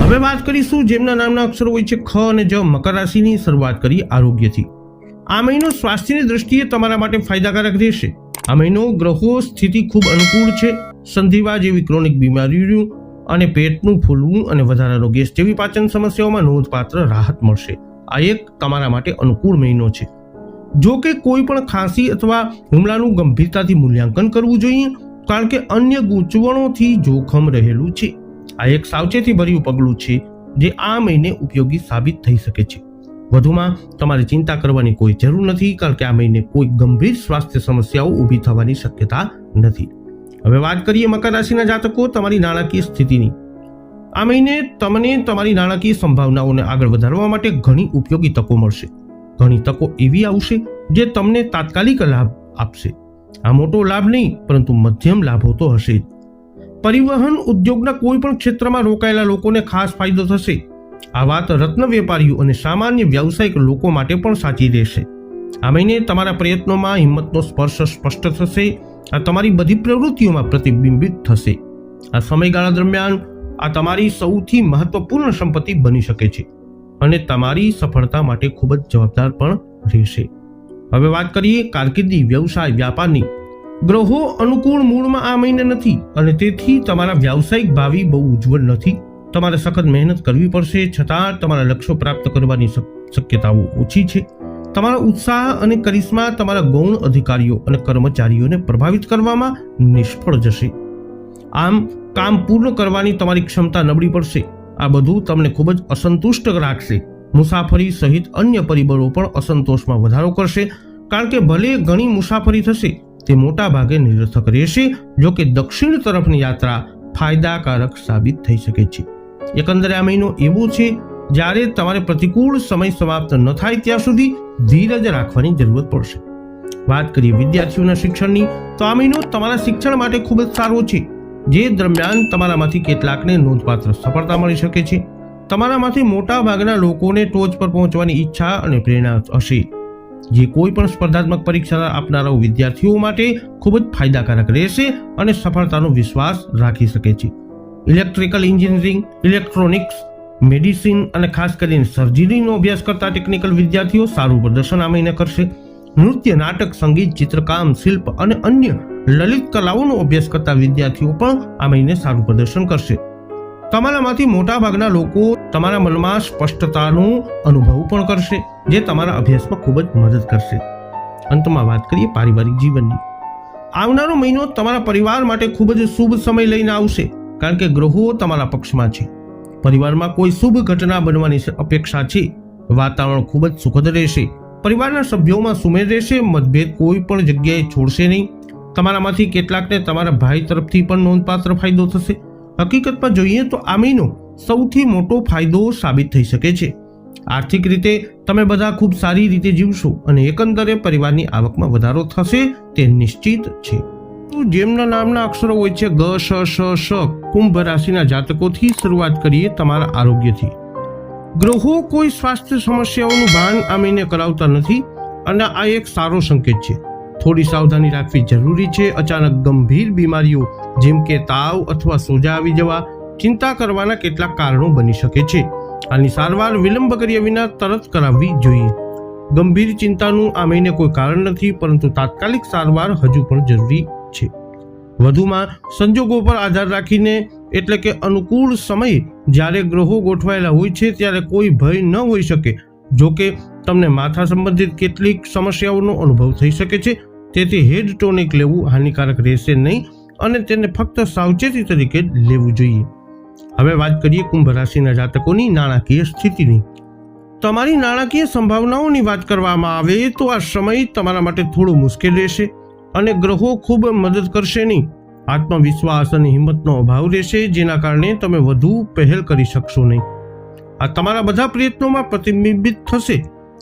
હવે વાત કરીશું જેમના નામના અક્ષરો હોય છે ખ અને જ. મકર રાશિની શરૂઆત કરી આરોગ્યથી. આ મહિનો સ્વાસ્થ્યની દ્રષ્ટિએ તમારા માટે ફાયદાકારક રહેશે. આ મહિનો ગ્રહો સ્થિતિ ખૂબ અનુકૂળ છે. સંધિવા જેવી ક્રોનિક બીમારીઓ અને પેટનું ફૂલવું અને વધારાનો ગેસ જેવી પાચન સમસ્યાઓમાં નોંધપાત્ર રાહત મળશે. આ એક તમારા માટે અનુકૂળ મહિનો છે. જો કે કોઈ પણ ખાંસી અથવા હુમલાનું ગંભીરતાથી મૂલ્યાંકન કરવું જોઈએ, કારણ કે અન્ય ગૂંચવણોથી જોખમ રહેલું છે. આ એક સાવચેતી ભર્યું પગલું છે જે આ મહિને ઉપયોગી સાબિત થઈ શકે છે. વધુમાં તમારે ચિંતા કરવાની કોઈ જરૂર નથી, કારણ કે આ મહિને કોઈ ગંભીર સ્વાસ્થ્ય સમસ્યાઓ ઊભી થવાની શક્યતા નથી. હવે વાત કરીએ મકર રાશિના જાતકો તમારી નાણાકીય સ્થિતિની. આ મહિને તમને તમારી નાણાકીય સંભાવનાઓને આગળ વધારવા માટે ઘણી ઉપયોગી તકો મળશે. ઘણી તકો એવી આવશે જે તમને તાત્કાલિક લાભ આપશે. આ મોટો લાભ નહીં, પરંતુ મધ્યમ લાભો તો હશે જ. પરિવહન ઉદ્યોગના કોઈ પણ ક્ષેત્રમાં રોકાયેલા લોકોને ખાસ ફાયદો થશે. આ વાત રત્ન વેપારીઓ અને સામાન્ય વ્યાવસાયિક લોકો માટે પણ સાચી રહેશે. આ મહિને તમારા પ્રયત્નોમાં હિંમતનો સ્પર્શ સ્પષ્ટ થશે. આ તમારી બધી પ્રવૃત્તિઓમાં પ્રતિબિંબિત થશે. આ સમયગાળા દરમિયાન આ તમારી સૌથી મહત્વપૂર્ણ સંપત્તિ બની શકે છે અને તમારી સફળતા માટે ખૂબ જ જવાબદાર પણ રહેશે. હવે વાત કરીએ કારકિર્દી, વ્યવસાય, વ્યાપારની. ગ્રહો અનુકૂળ મૂળમાં આ મહિને નથી અને તેથી તમારા વ્યાવસાયિક ભાવિ બહુ ઉજ્જવળ નથી. તમારે સખત મહેનત કરવી પડશે, છતાં તમારા લક્ષ્યો પ્રાપ્ત કરવાની શક્યતાઓ ઓછી છે. તમારા ઉત્સાહ અને કરિશ્મા તમારા ગૌણ અધિકારીઓ અને કર્મચારીઓને પ્રભાવિત કરવામાં નિષ્ફળ જશે. આમ કામ પૂર્ણ કરવાની તમારી ક્ષમતા નબળી પડશે. આ બધું તમને ખૂબ જ અસંતુષ્ટ રાખશે. મુસાફરી સહિત અન્ય પરિબળો પણ અસંતોષમાં વધારો કરશે, કારણ કે ભલે ઘણી મુસાફરી થશે તે મોટા ભાગે નિરર્થક રહેશે. જો કે દક્ષિણ તરફની યાત્રા ફાયદાકારક સાબિત થઈ શકે છે. એકંદરે આ મહિનો એવો છે જ્યારે તમારે પ્રતિકૂળ સમય સમાપ્ત ન થાય ત્યાં સુધી ધીરજ રાખવાની જરૂરત પડશે. વાત કરીએ વિદ્યાર્થીઓના શિક્ષણની, તો આ મહિનો તમારા શિક્ષણ માટે ખૂબ જ સારો છે, જે દરમિયાન તમારામાંથી કેટલાકને નોંધપાત્ર સફળતા મળી શકે છે. તમારામાંથી મોટા ભાગના લોકોને ટોચ પર પહોંચવાની ઈચ્છા અને પ્રેરણા હશે, જે કોઈ પણ સ્પર્ધાત્મક પરીક્ષા આપનારા વિદ્યાર્થીઓ માટે ખૂબ જ ફાયદાકારક રહેશે અને સફળતાનો વિશ્વાસ રાખી શકે છે. ઇલેક્ટ્રિકલ એન્જિનિયરિંગ, ઇલેક્ટ્રોનિક્સ, મેડિસિન અને ખાસ કરીને સર્જરીનો અભ્યાસ કરતા ટેકનિકલ વિદ્યાર્થીઓ સારું પ્રદર્શન આ મહિને કરશે. નૃત્ય, નાટક, સંગીત, ચિત્રકામ, શિલ્પ અને અન્ય લલિત કલાઓનો અભ્યાસ કરતા વિદ્યાર્થીઓ પણ આ મહિને સારું પ્રદર્શન કરશે. તમારામાંથી મોટા ભાગના લોકો તમારા મનમાં સ્પષ્ટતાનો અનુભવ પણ કરશે, જે તમારા અભ્યાસમાં ખૂબ જ મદદ કરશે. અંતમાં વાત કરીએ પારિવારિક જીવનની. આવનારો મહિનો તમારા પરિવાર માટે ખૂબ જ શુભ સમય લઈને આવશે, કારણ કે ગ્રહો તમારા પક્ષમાં છે. પરિવારમાં કોઈ શુભ ઘટના બનવાની અપેક્ષા છે. વાતાવરણ ખૂબ જ સુખદ રહેશે. પરિવારના સભ્યોમાં સુમેળ રહેશે. મતભેદ કોઈ પણ જગ્યાએ છોડશે નહીં. તમારામાંથી કેટલાકને તમારા ભાઈ તરફથી પણ નોંધપાત્ર ફાયદો થશે. હકીકતમાં જોઈએ તો આ મહિનો સૌથી મોટો ફાયદો સાબિત થઈ શકે છે. આર્થિક રીતે તમે બધા ખૂબ સારી રીતે જીવશો અને એકંદરે પરિવારની આવકમાં વધારો થશે તે નિશ્ચિત છે. જેમના નામના અક્ષરો હોય છે ગ, શ, શ, શ, કુંભ રાશિના જાતકોથી શરૂઆત કરીએ તમારા આરોગ્યથી. ગ્રહો કોઈ સ્વાસ્થ્ય સમસ્યાઓનું ભાન આ મહિને કરાવતા નથી અને આ એક સારો સંકેત છે. થોડી સાવધાની રાખવી જરૂરી છે. અચાનક ગંભીર બીમારીઓ જેમ કે તાવ અથવા સોજા આવી જવા ચિંતા કરવાના કેટલાક કારણો બની શકે છે. આની સારવાર વિલંબ કર્યા વિના તરત કરાવવી જોઈએ. ગંભીર ચિંતાનું આ મહિને કોઈ કારણ નથી, પરંતુ તાત્કાલિક સારવાર હજુ પણ જરૂરી છે. વધુમાં સંજોગો પર આધાર રાખીને, એટલે કે અનુકૂળ સમય જ્યારે ગ્રહો ગોઠવાયેલા હોય છે ત્યારે કોઈ ભય ન હોઈ શકે. જો કે તમને માથા સંબંધિત કેટલીક સમસ્યાઓનો અનુભવ થઈ શકે છે, તેથી હેડ ટોનિક લેવું હાનિકારક રહેશે નહીં અને તેને ફક્ત સાવચેતી તરીકે લેવું જોઈએ. હવે વાત કરીએ કુંભ રાશિના જાતકોની નાણાકીય સ્થિતિની. તમારી નાણાકીય સંભાવનાઓની વાત કરવામાં આવે તો આ સમય તમારા માટે થોડો મુશ્કેલ રહેશે અને ગ્રહો ખૂબ મદદ કરશે નહીં. આત્મવિશ્વાસ અને હિંમતનો અભાવ રહેશે, જેના કારણે તમે વધુ પહેલ કરી શકશો નહીં. આ તમારા બધા પ્રયત્નોમાં પ્રતિબિંબિત થશે,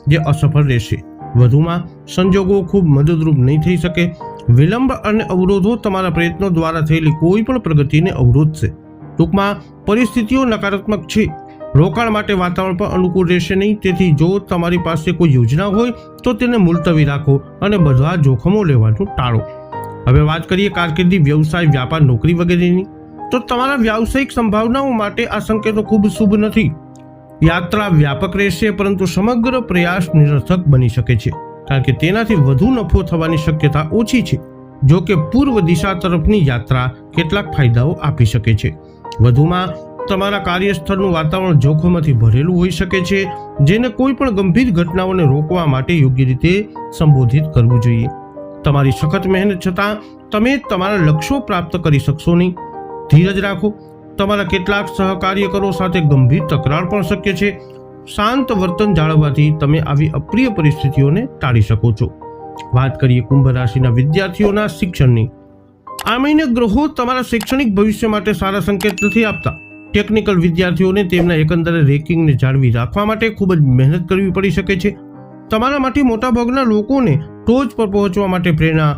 જે અસફળ રહેશે. વધુમાં સંજોગો ખૂબ મદદરૂપ નહીં થઈ શકે. વિલંબ અને અવરોધો તમારા પ્રયત્નો દ્વારા થયેલી કોઈ પણ પ્રગતિને અવરોધશે. ટૂંકમાં પરિસ્થિતિઓ નકારાત્મક છે. રોકાણ માટે વાતાવરણ પણ અનુકૂળ રહેશે નહીં. તેથી જો તમારી પાસે કોઈ યોજના હોય તો તેને મુલતવી રાખો અને બધા જોખમો લેવાનું ટાળો. હવે વાત કરીએ કારકિર્દી, વ્યવસાય, વ્યાપાર, નોકરી વગેરેની. તો તમારા વ્યાવસાયિક સંભાવનાઓ માટે આ સંકેતો ખૂબ શુભ નથી. યાત્રા વ્યાપક રહેશે, પરંતુ સમગ્ર પ્રયાસ નિરર્થક બની શકે છે, કારણ કે તેનાથી વધુ નફો થવાની શક્યતા ઓછી છે. જો કે પૂર્વ દિશા તરફની યાત્રા કેટલાક ફાયદાઓ આપી શકે છે. વધુમાં તમારા કાર્યસ્થળનું વાતાવરણ જોખમથી ભરેલું હોઈ શકે છે, જેને કોઈ પણ ગંભીર ઘટનાઓને રોકવા માટે યોગ્ય રીતે સંબોધિત કરવું જોઈએ. તમારી સખત મહેનત છતાં તમે તમારા લક્ષ્યો પ્રાપ્ત કરી શકશો નહીં. ધીરજ રાખો. તમારા કેટલાક સહકાર્યકરો સાથે ગંભીર તકરાર પણ શક્ય છે. શાંત વર્તન જાળવવાથી તમે આવી અપ્રિય પરિસ્થિતિઓને ટાળી શકો છો. વાત કરીએ કુંભ રાશિના વિદ્યાર્થીઓના શિક્ષણની. આ મહિને ગ્રહો તમારા શૈક્ષણિક ભવિષ્ય માટે સારા સંકેત નથી આપતા. ટેકનિકલ વિદ્યાર્થીઓને તેમના એકંદરે રેન્કિંગને જાળવી રાખવા માટે ખૂબ જ મહેનત કરવી પડી શકે છે. તમારામાંથી મોટાભાગના લોકોને ટોચ પર પહોંચવા માટે પ્રેરણા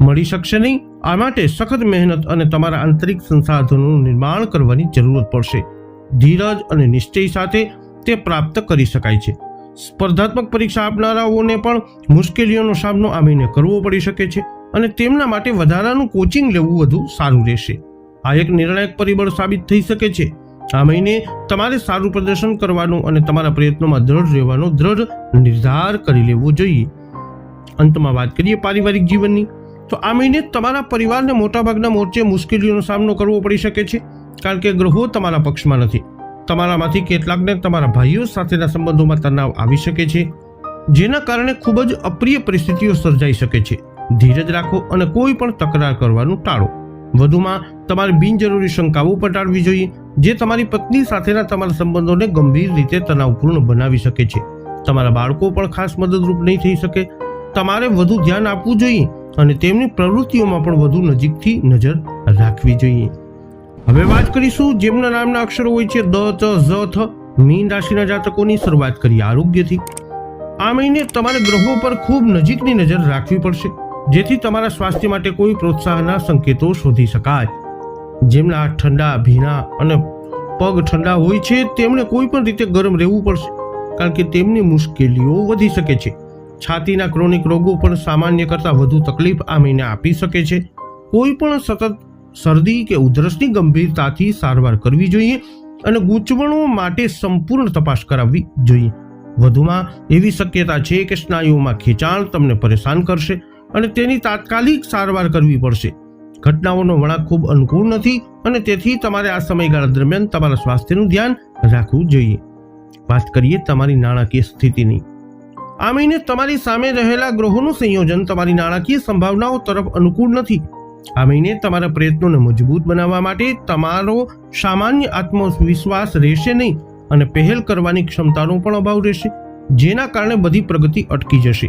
મળી શકશે નહીં. આ માટે સખત મહેનત અને તમારા આંતરિક સંસાધનોનું નિર્માણ કરવાની જરૂરત પડશે. ધીરજ અને નિશ્ચય સાથે તે પ્રાપ્ત કરી શકાય છે. સ્પર્ધાત્મક પરીક્ષા આપનારાઓને પણ મુશ્કેલીઓનો સામનો આ મહિને કરવો પડી શકે છે અને તેમના માટે વધારાનું કોચિંગ લેવું વધુ સારું રહેશે. આ એક નિર્ણાયક પરિબળ સાબિત થઈ શકે છે. આ મહિને તમારે સારું પ્રદર્શન કરવાનું અને તમારા પ્રયત્નોમાં દ્રઢ રહેવાનો દ્રઢ નિર્ધાર કરી લેવો જોઈએ. અંતમાં વાત કરીએ પારિવારિક જીવનની. તો આ મહિને તમારા પરિવારને મોટાભાગના મોરચે મુશ્કેલીઓનો સામનો કરવો પડી શકે છે, કારણ કે ગ્રહો તમારા પક્ષમાં નથી. તમારામાંથી કેટલાકને તમારા ભાઈઓ સાથેના સંબંધોમાં તણાવ આવી શકે છે, જેના કારણે ખૂબ જ અપ્રિય પરિસ્થિતિઓ સર્જાઈ શકે છે. ધીરજ રાખો અને કોઈ પણ તકરાર કરવાનું ટાળો. વધુમાં તમારે બિનજરૂરી શંકાઓ પણ ટાળવી જોઈએ. જે તમારી પત્ની સાથેના તમારા સંબંધોને ગંભીર રીતે તણાવપૂર્ણ બનાવી શકે છે. તમારા બાળકો પણ ખાસ મદદરૂપ નહીં થઈ શકે. તમારે વધુ ધ્યાન આપવું જોઈએ અને તેમની પ્રવૃત્તિઓમાં પણ વધુ નજીકથી નજર રાખવી જોઈએ. હવે વાત કરીશું જેમના નામના અક્ષરો હોય છે દ, ચ, ઝ, થ. મીન રાશિના જાતકોની શરૂઆત કરીએ આરોગ્યથી. આ મહિને તમારે ગ્રહો પર ખૂબ નજીકની નજર રાખવી પડશે, જેથી તમારા સ્વાસ્થ્ય માટે કોઈ પ્રોત્સાહનના સંકેતો શોધી શકાય. જેમના હાથ ઠંડા, ભીના અને પગ ઠંડા હોય છે તેમણે કોઈ પણ રીતે ગરમ રહેવું પડશે, કારણ કે તેમની મુશ્કેલીઓ વધી શકે છે. છાતીના ક્રોનિક રોગો પણ સામાન્ય કરતાં વધુ તકલીફ આ મહિને આપી શકે છે. કોઈ પણ સતત શરદી કે ઉધરસની ગંભીરતાથી સારવાર કરવી જોઈએ અને ગૂંચવણો માટે સંપૂર્ણ તપાસ કરાવવી જોઈએ. વધુમાં એવી શક્યતા છે કે સ્નાયુઓમાં ખેંચાણ તમને પરેશાન કરશે અને તેની તાત્કાલિક સારવાર કરવી પડશે. ઘટનાઓનો વળાંક ખૂબ અનુકૂળ નથી અને તેથી તમારે આ સમયગાળા દરમિયાન તમારા સ્વાસ્થ્યનું ધ્યાન રાખવું જોઈએ. વાત કરીએ તમારી નાણાકીય સ્થિતિની. આ મહિને તમારી સામે રહેલા ગ્રહોનું સંયોજન તમારી નાણાકીય સંભાવનાઓ તરફ અનુકૂળ નથી. આ મહિને તમારા પ્રયત્નોને મજબૂત બનાવવા માટે તમારો સામાન્ય આત્મવિશ્વાસ રહેશે નહીં અને પહેલ કરવાની ક્ષમતાનો પણ અભાવ રહેશે, જેના કારણે બધી પ્રગતિ અટકી જશે.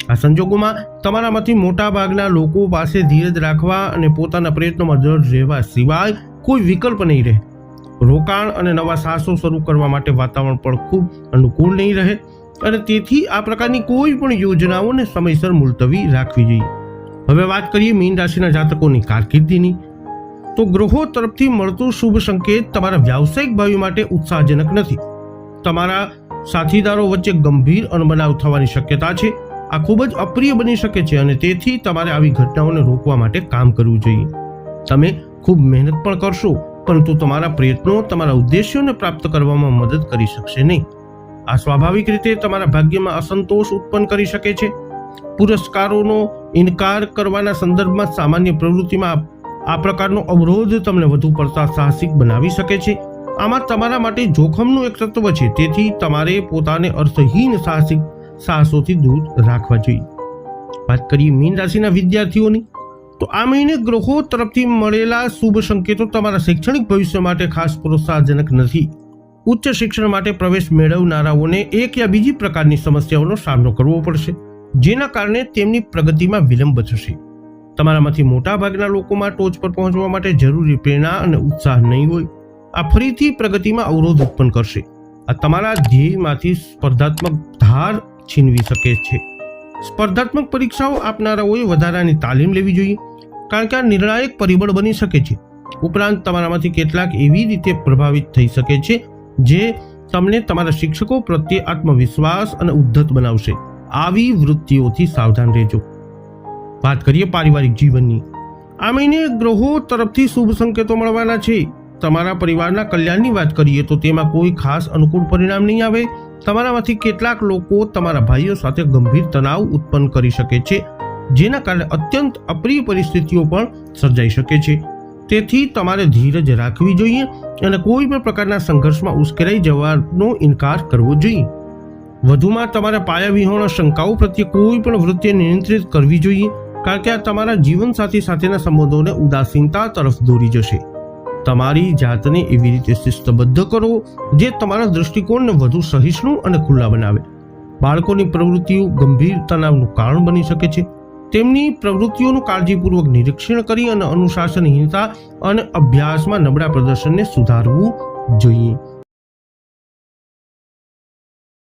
આ સંજોગોમાં તમારામાંથી મોટા ભાગના લોકો પાસે ધીરજ રાખવા અને પોતાના પ્રયત્નોમાં દ્રઢ રહેવા સિવાય કોઈ વિકલ્પ નહીં રહે. રોકાણ અને નવા સાહસો શરૂ કરવા માટે વાતાવરણ પણ ખૂબ અનુકૂળ નહીં રહે અને તેથી આ પ્રકારની કોઈ પણ યોજનાઓને સમયસર મુલતવી રાખવી જોઈએ. હવે વાત કરીએ મીન રાશિના જાતકોની કારકિર્દીની. તો ગ્રહો તરફથી મળતો શુભ સંકેત તમારા વ્યાવસાયિક ભાવિ માટે ઉત્સાહજનક નથી. તમારા સાથીદારો વચ્ચે ગંભીર અણબનાવ થવાની શક્યતા છે. આ ખૂબ જ અપ્રિય બની શકે છે અને તેથી તમારે આવી ઘટનાઓને રોકવા માટે કામ કરવું જોઈએ. તમે ખૂબ મહેનત પણ કરશો, પરંતુ તમારા પ્રયત્નો તમારા ઉદ્દેશ્યોને પ્રાપ્ત કરવામાં મદદ કરી શકશે નહીં. આ સ્વાભાવિક રીતે તમારા ભાગ્યમાં અસંતોષ ઉત્પન્ન કરી શકે છે. પુરસ્કારોનો ઇનકાર કરવાના સંદર્ભમાં સામાન્ય પ્રવૃત્તિમાં આ પ્રકારનો અવરોધ તમને વધુ પડતા સાહસિક બનાવી શકે છે. આમાં તમારા માટે જોખમનું એક તત્વ છે, તેથી તમારે પોતાને અર્થહીન સાહસોથી દૂર રાખવા જોઈએ. વાત કરીએ મીન રાશિના વિદ્યાર્થીઓની. તો આ મહિને ગ્રહો તરફથી મળેલા શુભ સંકેતો તમારા શૈક્ષણિક ભવિષ્ય માટે ખાસ પ્રોત્સાહજનક નથી. ઉચ્ચ શિક્ષણ માટે પ્રવેશ મેળવનારાઓને એક યા બીજી પ્રકારની સમસ્યાઓનો સામનો કરવો પડશે, જેના કારણે તેમની પ્રગતિમાં વિલંબ થશે. તમારામાંથી મોટા ભાગના લોકોમાં ટોચ પર પહોંચવા માટે જરૂરી પ્રેરણા અને ઉત્સાહ નહીં હોય. આ ફરીથી પ્રગતિમાં અવરોધ ઉત્પન્ન કરશે. આ તમારા ધ્યેયમાંથી સ્પર્ધાત્મક ધાર છીનવી શકે છે. સ્પર્ધાત્મક પરીક્ષાઓ આપનારાઓએ વધારાની તાલીમ લેવી જોઈએ, કારણ કે આ નિર્ણાયક પરિબળ બની શકે છે. ઉપરાંત તમારામાંથી કેટલાક એવી રીતે પ્રભાવિત થઈ શકે છે જે તમને તમારા શિક્ષકો પ્રત્યે આત્મવિશ્વાસ અને ઉદ્ધત બનાવશે. આવી વૃત્તિઓથી સાવધાન રહેજો. વાત કરીએ પારિવારિક જીવનની. આ મહિને ગ્રહો તરફથી શુભ સંકેતો મળવાના છે. તમારા પરિવારના કલ્યાણની વાત કરીએ તો તેમાં કોઈ ખાસ અનુકૂળ પરિણામ નહીં આવે. તમારામાંથી કેટલાક લોકો તમારા ભાઈઓ સાથે ગંભીર તણાવ ઉત્પન્ન કરી શકે છે, જેના કારણે અત્યંત અપ્રિય પરિસ્થિતિઓ પણ સર્જાઈ શકે છે. તેથી તમારે ધીરજ રાખવી જોઈએ અને કોઈ પણ પ્રકારના સંઘર્ષમાં ઉશ્કેરાઈ જવાનો ઇનકાર કરવો જોઈએ. વધુમાં તમારા પાયાવિહોણા શંકાઓ પ્રત્યે કોઈ પણ વૃત્તિને નિયંત્રિત કરવી જોઈએ, કારણ કે આ તમારા જીવનસાથી સાથેના સંબંધોને ઉદાસીનતા તરફ દોરી જશે. તમારી જાતને એવી રીતે શિસ્તબદ્ધ કરો જે તમારા દૃષ્ટિકોણને વધુ સહિષ્ણુ અને ખુલ્લા બનાવે. બાળકોની પ્રવૃત્તિઓ ગંભીર તણાવનું કારણ બની શકે છે. તેમની પ્રવૃત્તિઓનું કાળજીપૂર્વક નિરીક્ષણ કરી અને અનુશાસનહીનતા અને અભ્યાસમાં નબળા પ્રદર્શનને સુધારવું જોઈએ.